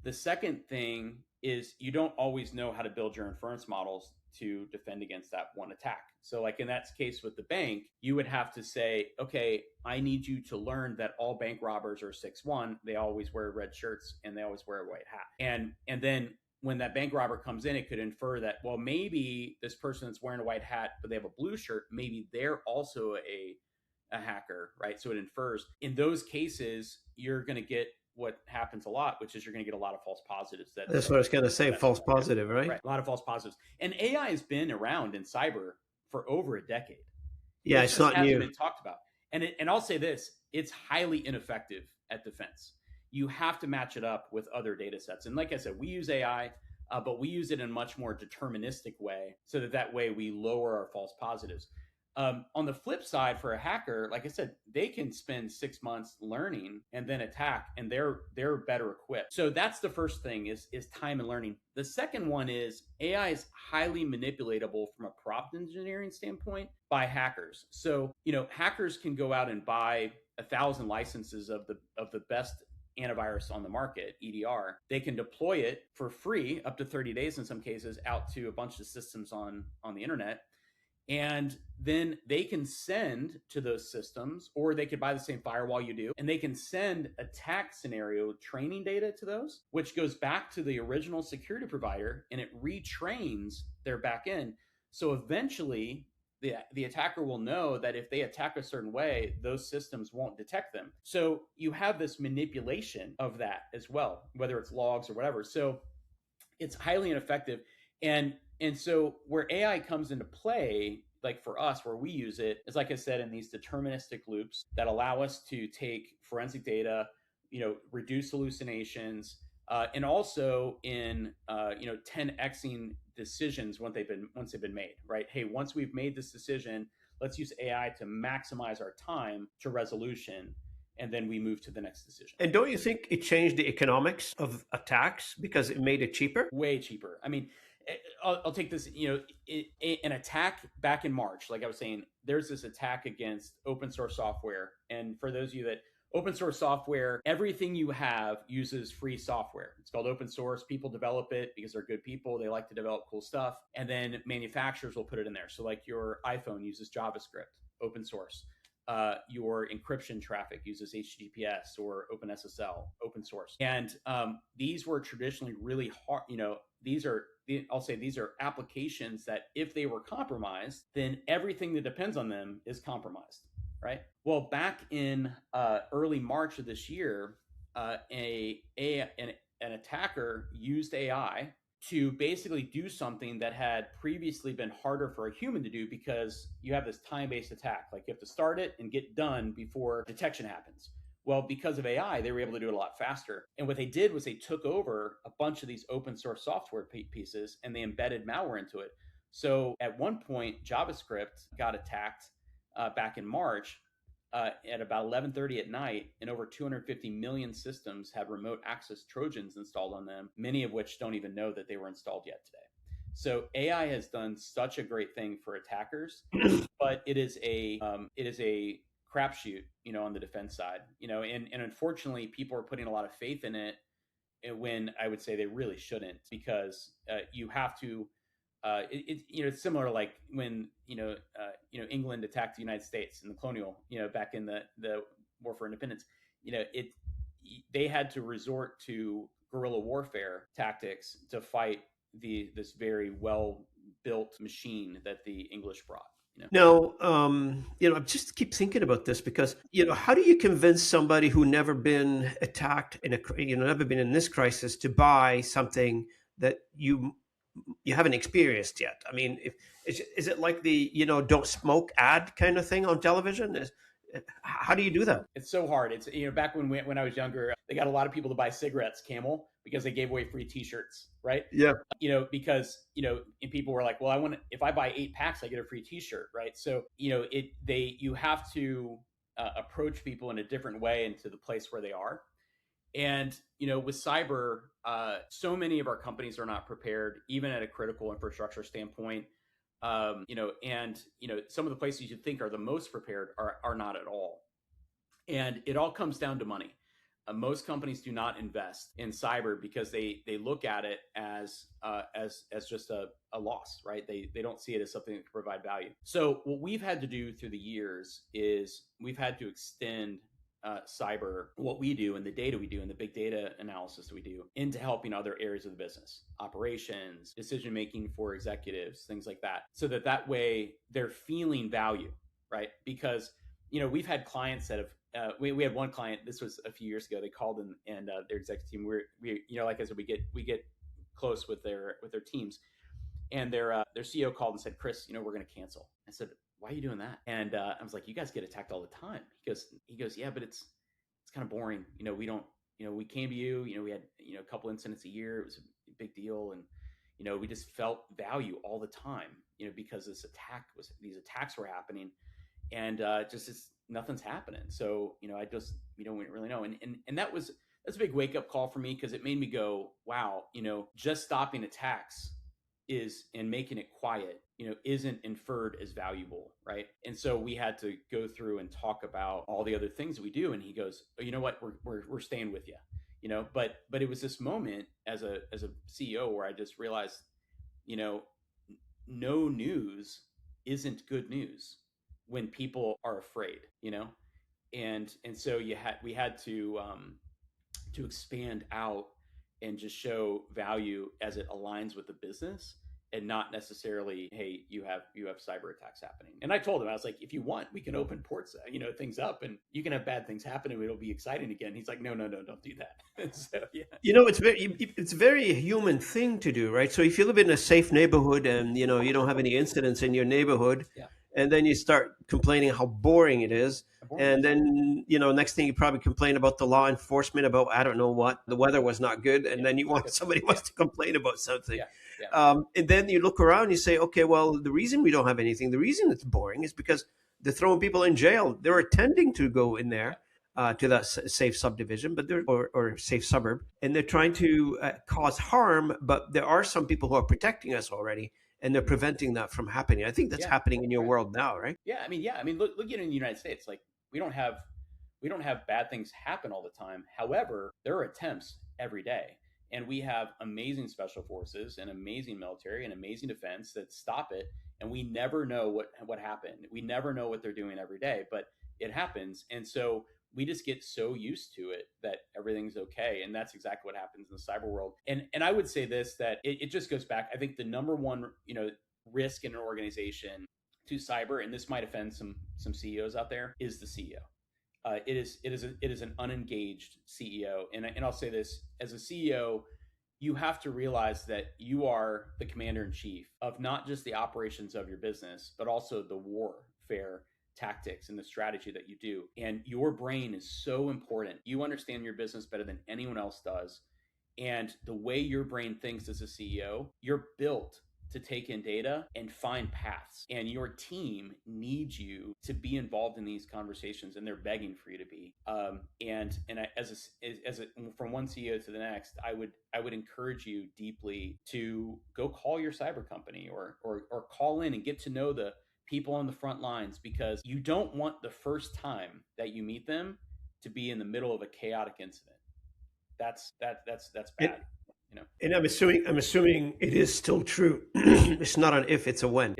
The second thing is, you don't always know how to build your inference models to defend against that one attack. So like in that case with the bank, you would have to say, okay, I need you to learn that all bank robbers are 6'1", they always wear red shirts and they always wear a white hat. And then when that bank robber comes in, it could infer that, well, maybe this person that's wearing a white hat, but they have a blue shirt, maybe they're also a hacker, right? So it infers. In those cases, you're going to get what happens a lot, which is you're going to get a lot of false positives. That's what I was going to say, false positive, right? Right. A lot of false positives. And AI has been around in cyber for over a decade. Yeah, it's not new. Been talked about. And I'll say this, it's highly ineffective at defense. you have to match it up with other data sets. And like I said, we use AI, but we use it in a much more deterministic way, so that way we lower our false positives. On the flip side, for a hacker, like I said, they can spend 6 months learning and then attack, and they're better equipped. So that's the first thing, is time and learning. The second one is AI is highly manipulatable from a prompt engineering standpoint by hackers. So hackers can go out and buy 1,000 licenses of the best antivirus on the market, EDR. They can deploy it for free up to 30 days in some cases out to a bunch of systems on the internet. And then they can send to those systems, or they could buy the same firewall you do, and they can send attack scenario training data to those, which goes back to the original security provider, and it retrains their back end. So eventually, the attacker will know that if they attack a certain way, those systems won't detect them. So you have this manipulation of that as well, whether it's logs or whatever. So it's highly ineffective. And so where AI comes into play, like for us, where we use it, is, like I said, in these deterministic loops that allow us to take forensic data, reduce hallucinations, and also in 10xing decisions once they've been made. Right? Hey, once we've made this decision, let's use AI to maximize our time to resolution, and then we move to the next decision. And don't you think it changed the economics of attacks because it made it cheaper? Way cheaper. I mean, I'll take this, an attack back in March, like I was saying, there's this attack against open source software. And for those of you that open source software, everything you have uses free software. It's called open source. People develop it because they're good people. They like to develop cool stuff. And then manufacturers will put it in there. So like your iPhone uses JavaScript, open source. Your encryption traffic uses HTTPS or OpenSSL, open source. And these were traditionally really hard. I'll say these are applications that if they were compromised, then everything that depends on them is compromised, right? Well, back in early March of this year, an attacker used AI to basically do something that had previously been harder for a human to do, because you have this time-based attack. Like, you have to start it and get done before detection happens. Well, because of AI, they were able to do it a lot faster. And what they did was they took over a bunch of these open source software pieces and they embedded malware into it. So at one point, JavaScript got attacked back in March at about 11:30 at night, and over 250 million systems have remote access Trojans installed on them, many of which don't even know that they were installed yet today. So AI has done such a great thing for attackers, but it is a crapshoot, on the defense side, and unfortunately, people are putting a lot of faith in it when I would say they really shouldn't, because you have to. It's similar like when England attacked the United States in the colonial, back in the War for Independence. They had to resort to guerrilla warfare tactics to fight this very well built machine that the English brought. Now, I just keep thinking about this because, how do you convince somebody who never been attacked never been in this crisis to buy something that you haven't experienced yet? I mean, is it like the, don't smoke ad kind of thing on television? How do you do that? It's so hard. It's, back when I was younger, they got a lot of people to buy cigarettes, Camel, because they gave away free t-shirts, right? Yeah. Because, and people were like, well, if I buy 8 packs, I get a free t-shirt, right? So, you have to approach people in a different way into the place where they are. And, with cyber, so many of our companies are not prepared, even at a critical infrastructure standpoint. And some of the places you think are the most prepared are not at all. And it all comes down to money. Most companies do not invest in cyber because they look at it as just a loss, right? They don't see it as something that can provide value. So what we've had to do through the years is we've had to extend cyber, what we do and the data we do and the big data analysis that we do, into helping other areas of the business, operations, decision making for executives, things like that, so that way they're feeling value, right? Because we've had clients that have we had one client, this was a few years ago, they called and their executive team, we like I said, we get close with their teams, and their CEO called and said, Chris, we're going to cancel. I said, why are you doing that? And I was like, you guys get attacked all the time. He goes, yeah, but it's kind of boring. We don't, we came to you, we had, a couple incidents a year. It was a big deal. And, we just felt value all the time, because these attacks were happening, and nothing's happening. So, we don't really know. And that's a big wake up call for me, because it made me go, wow, just stopping attacks and making it quiet, isn't inferred as valuable, right? And so we had to go through and talk about all the other things that we do. And he goes, oh, you know what, we're staying with you, but it was this moment as a CEO where I just realized, no news isn't good news when people are afraid, and so we had to expand out and just show value as it aligns with the business, and not necessarily, hey, you have cyber attacks happening. And I told him, I was like, if you want, we can open ports, things up, and you can have bad things happen and it'll be exciting again. He's like, no, don't do that. So yeah, it's a very human thing to do, right? So if you live in a safe neighborhood and you don't have any incidents in your neighborhood, yeah, and then you start complaining how boring it is, and then next thing you probably complain about the law enforcement, about I don't know what, the weather was not good, and then you want somebody wants to complain about something. And then you look around and you say, okay, well, the reason we don't have anything, the reason it's boring is because they're throwing people in jail. They're attending to go in there to that safe subdivision, but or safe suburb, and they're trying to cause harm. But there are some people who are protecting us already, and they're preventing that from happening. I think that's happening in your world now, right? Yeah, I mean, look at it in the United States. Like, we don't have bad things happen all the time. However, there are attempts every day, and we have amazing special forces and amazing military and amazing defense that stop it. And we never know what happened. We never know what they're doing every day, but it happens. And so we just get so used to it that everything's okay. And that's exactly what happens in the cyber world. And I would say this, that it just goes back. I think the number one, risk in an organization to cyber, and this might offend some CEOs out there, is the CEO. It is an unengaged CEO. And I'll say this, as a CEO, you have to realize that you are the commander in chief of not just the operations of your business, but also the warfare tactics and the strategy that you do. And your brain is so important. You understand your business better than anyone else does. And the way your brain thinks as a CEO, you're built to take in data and find paths. And your team needs you to be involved in these conversations, and they're begging for you to be. From one CEO to the next, I would encourage you deeply to go call your cyber company, or call in and get to know the people on the front lines, because you don't want the first time that you meet them to be in the middle of a chaotic incident. That's bad. And I'm assuming it is still true. It's not an if, it's a when.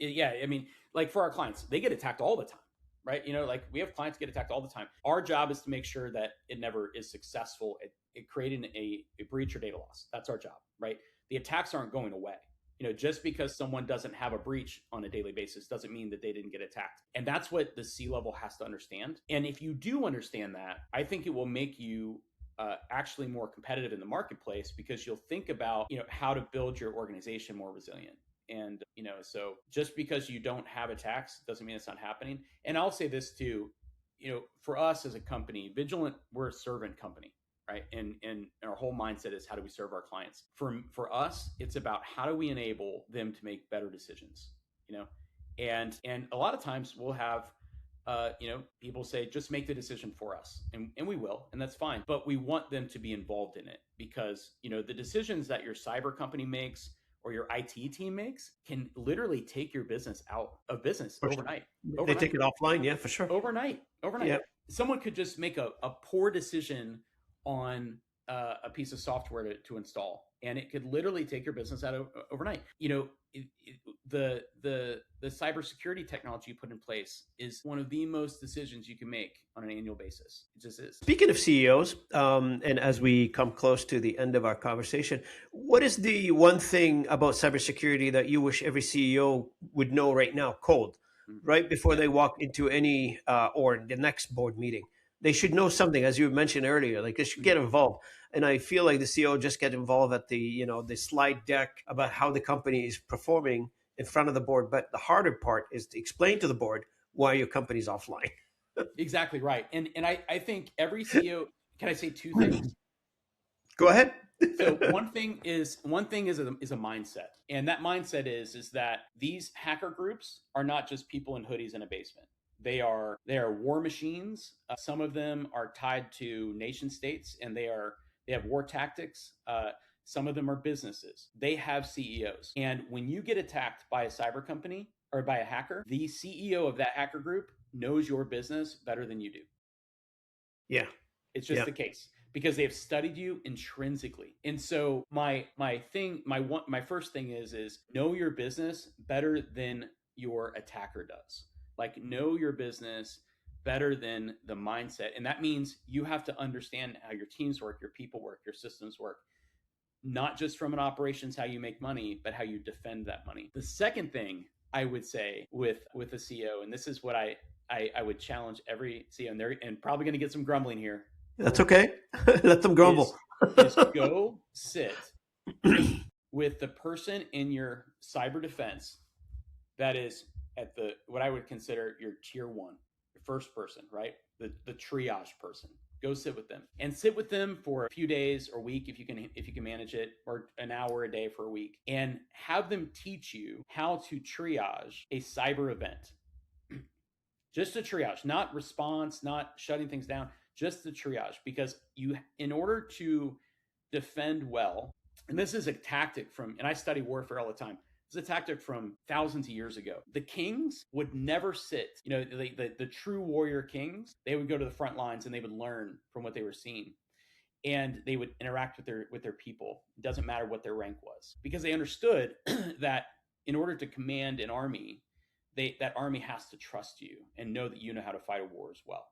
Yeah. I mean, like, for our clients, they get attacked all the time, right? Like, we have clients get attacked all the time. Our job is to make sure that it never is successful at creating a breach or data loss. That's our job, right? The attacks aren't going away. Just because someone doesn't have a breach on a daily basis doesn't mean that they didn't get attacked. And that's what the C-level has to understand. And if you do understand that, I think it will make you actually more competitive in the marketplace, because you'll think about, how to build your organization more resilient. And, so just because you don't have attacks doesn't mean it's not happening. And I'll say this too, for us as a company, Vigilant, we're a servant company, right? And our whole mindset is, how do we serve our clients? For us, it's about how do we enable them to make better decisions, and a lot of times we'll have people say, just make the decision for us. And we will, and that's fine. But we want them to be involved in it, because, the decisions that your cyber company makes or your IT team makes can literally take your business out of business overnight. They take it offline. Yeah, for sure. Overnight. Yep. Someone could just make a poor decision on a piece of software to install, and it could literally take your business out overnight. The cybersecurity technology you put in place is one of the most decisions you can make on an annual basis. It just is. Speaking of CEOs, and as we come close to the end of our conversation, what is the one thing about cybersecurity that you wish every CEO would know right now, cold, right before they walk into any or the next board meeting? They should know something, as you mentioned earlier. Like, they should get involved. And I feel like the CEO just get involved at the the slide deck about how the company is performing in front of the board. But the harder part is to explain to the board why your company's offline. Exactly right. And I think every CEO Can I say two things? Go ahead. So one thing is a mindset, and that mindset is that these hacker groups are not just people in hoodies in a basement. They are war machines. Some of them are tied to nation states, and they have war tactics. Some of them are businesses. They have CEOs, and when you get attacked by a cyber company or by a hacker, the CEO of that hacker group knows your business better than you do. Yeah. It's just the case because they have studied you intrinsically. And so my first thing is know your business better than your attacker does. Like, know your business better than the mindset. And that means you have to understand how your teams work, your people work, your systems work, not just from an operations how you make money, but how you defend that money. The second thing I would say with a CEO, and this is what I would challenge every CEO, and probably going to get some grumbling here. That's okay. Let them grumble. Is go sit with the person in your cyber defense that is at what I would consider your tier one, your first person, right? The triage person. Go sit with them and sit with them for a few days or week if you can manage it, or an hour a day for a week, and have them teach you how to triage a cyber event. Just a triage, not response, not shutting things down, just the triage. Because in order to defend well, and this is a tactic from, and I study warfare all the time. It's a tactic from thousands of years ago. The kings would never sit, the true warrior kings, they would go to the front lines and they would learn from what they were seeing. And they would interact with their people. It doesn't matter what their rank was, because they understood that in order to command an army, that army has to trust you and know that you know how to fight a war as well.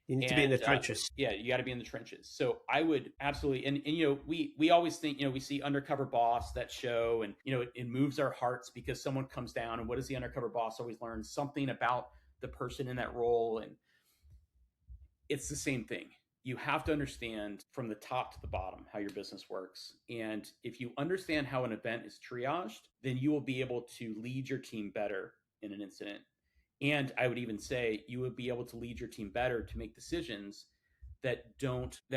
You need to be in the trenches. Yeah, you got to be in the trenches. So I would absolutely, and we always think, we see Undercover Boss, that show, and it moves our hearts because someone comes down, and what does the undercover boss always learn? Something about the person in that role, and it's the same thing. You have to understand from the top to the bottom how your business works. And if you understand how an event is triaged, then you will be able to lead your team better in an incident. And I would even say you would be able to lead your team better to make decisions that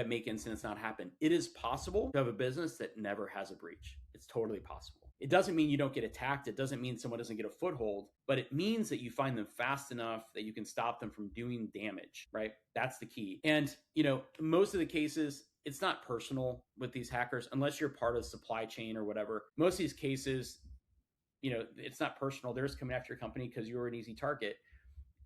make incidents not happen. It is possible to have a business that never has a breach. It's totally possible. It doesn't mean you don't get attacked. It doesn't mean someone doesn't get a foothold, but it means that you find them fast enough that you can stop them from doing damage, right? That's the key. And, most of the cases, it's not personal with these hackers, unless you're part of the supply chain or whatever. Most of these cases, it's not personal. They're just coming after your company because you were an easy target.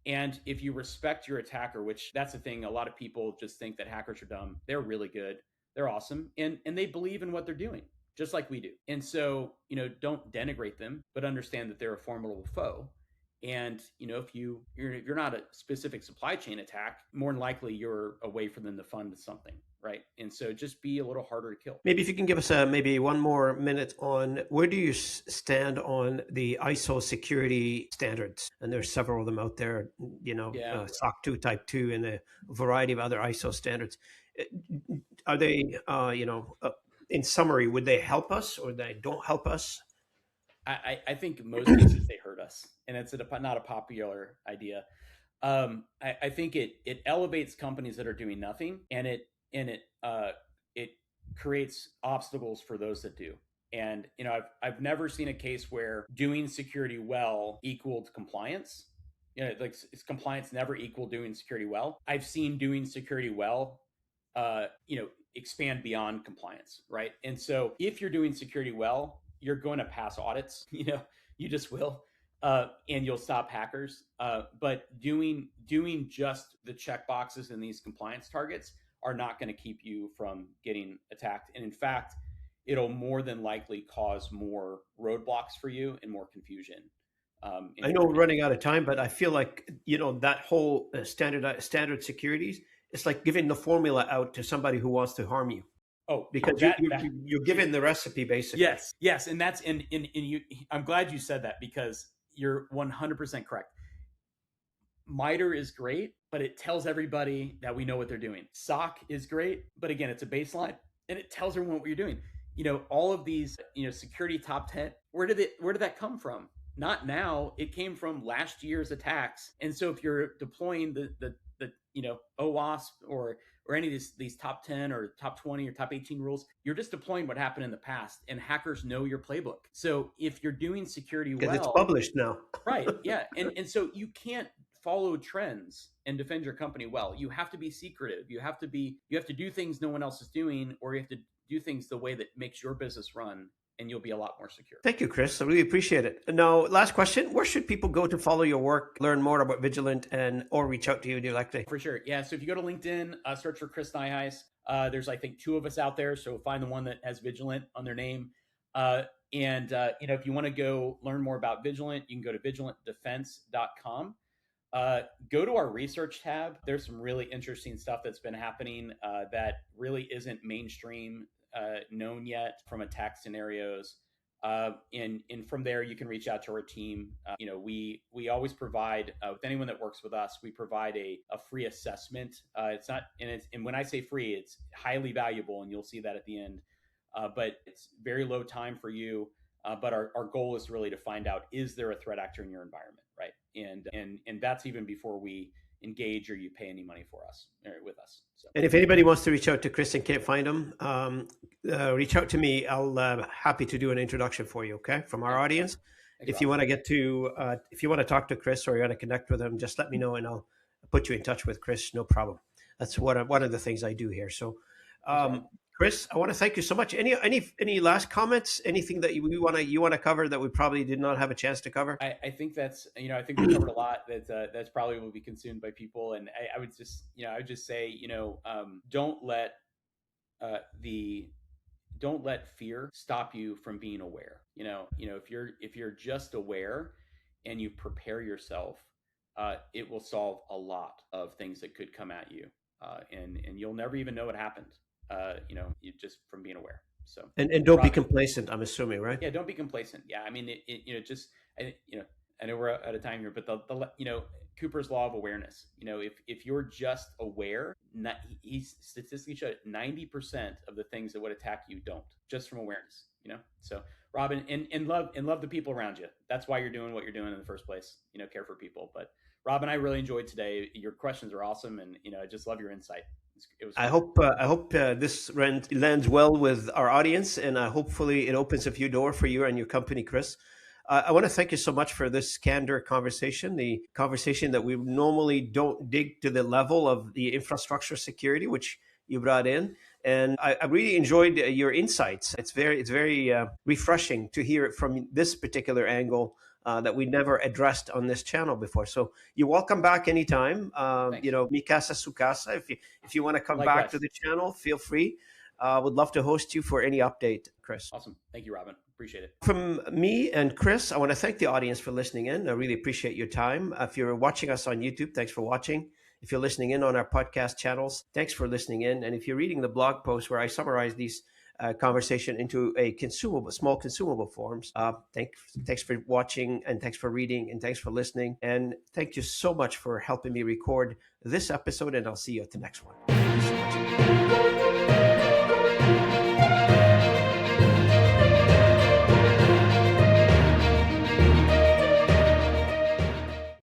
And if you respect your attacker, which that's the thing, a lot of people just think that hackers are dumb. They're really good. They're awesome. And they believe in what they're doing, just like we do. And so, don't denigrate them, but understand that they're a formidable foe. And, if you're not a specific supply chain attack, more than likely you're a way for them to fund something, right? And so just be a little harder to kill. Maybe if you can give us maybe one more minute on where do you stand on the ISO security standards? And there's several of them out there, SOC 2, Type 2, and a variety of other ISO standards. Are they, in summary, would they help us or they don't help us? I think in most cases they hurt us, and it's not a popular idea. I think it elevates companies that are doing nothing, and it creates obstacles for those that do. And I've never seen a case where doing security well equaled compliance. It's compliance never equal doing security well. I've seen doing security well, expand beyond compliance, right? And so if you're doing security well, you're going to pass audits, you just will, and you'll stop hackers. But doing just the check boxes and these compliance targets are not going to keep you from getting attacked. And in fact, it'll more than likely cause more roadblocks for you and more confusion. I know we're running out of time, but I feel like, that whole standard securities, it's like giving the formula out to somebody who wants to harm you. Oh, because you're given the recipe, basically. Yes, and that's and you. I'm glad you said that, because you're 100% correct. MITRE is great, but it tells everybody that we know what they're doing. SOC is great, but again, it's a baseline and it tells everyone what you're doing. All of these, security top 10. Where did that come from? Not now. It came from last year's attacks. And so if you're deploying the the OWASP or any of these top 10 or top 20 or top 18 rules. You're just deploying what happened in the past, and hackers know your playbook. So if you're doing security well, it's published now. Right. Yeah. And so you can't follow trends and defend your company well. You have to be secretive. You have to do things no one else is doing, or you have to do things the way that makes your business run, and you'll be a lot more secure. Thank you, Chris. I really appreciate it. Now, last question. Where should people go to follow your work, learn more about Vigilant, or reach out to you directly? For sure. Yeah. So if you go to LinkedIn, search for Chris Nyhuis. There's, I think, 2 of us out there. So find the one that has Vigilant on their name. And if you want to go learn more about Vigilant, you can go to vigilantdefense.com. Go to our research tab. There's some really interesting stuff that's been happening that really isn't mainstream known yet from attack scenarios. And from there, you can reach out to our team. We always provide with anyone that works with us, we provide a free assessment. It's not, and when I say free, it's highly valuable, and you'll see that at the end. But it's very low time for you. But our goal is really to find out, is there a threat actor in your environment, right? And that's even before we engage or you pay any money for us or with us. So. And if anybody wants to reach out to Chris and can't find him, reach out to me. I'll happy to do an introduction for you. Okay, from our audience. If you want to talk to Chris or you want to connect with him, just let me know and I'll put you in touch with Chris. No problem. That's one of the things I do here. So. Chris, I want to thank you so much. Any last comments? Anything that you want to cover that we probably did not have a chance to cover? I think that's I think we covered a lot that's probably will be consumed by people, and I would just say don't let fear stop you from being aware. If you're just aware and you prepare yourself, it will solve a lot of things that could come at you, and you'll never even know it happened. You just from being aware. So and don't be complacent. I'm assuming, right? Yeah, don't be complacent. Yeah, I mean, I know we're out of time here, but the Cooper's law of awareness. If you're just aware, he's statistically showed 90% of the things that would attack you don't, just from awareness. So Robin, and love the people around you. That's why you're doing what you're doing in the first place. Care for people. But Robin, I really enjoyed today. Your questions are awesome, and I just love your insight. It was. I hope this lands well with our audience, and hopefully it opens a few doors for you and your company, Chris. I want to thank you so much for this candor conversation, the conversation that we normally don't dig to the level of the infrastructure security, which you brought in. And I really enjoyed your insights. It's very refreshing to hear it from this particular angle that we never addressed on this channel before. So you're welcome back anytime. Mi casa su casa. If you want to come back to the channel, feel free. Would love to host you for any update, Chris. Awesome. Thank you, Robin. Appreciate it. From me and Chris, I want to thank the audience for listening in. I really appreciate your time. If you're watching us on YouTube, thanks for watching. If you're listening in on our podcast channels, thanks for listening in. And if you're reading the blog post where I summarize these conversation into a small consumable forms, thanks for watching, and thanks for reading, and thanks for listening. And thank you so much for helping me record this episode, and I'll see you at the next one. Thank you so much.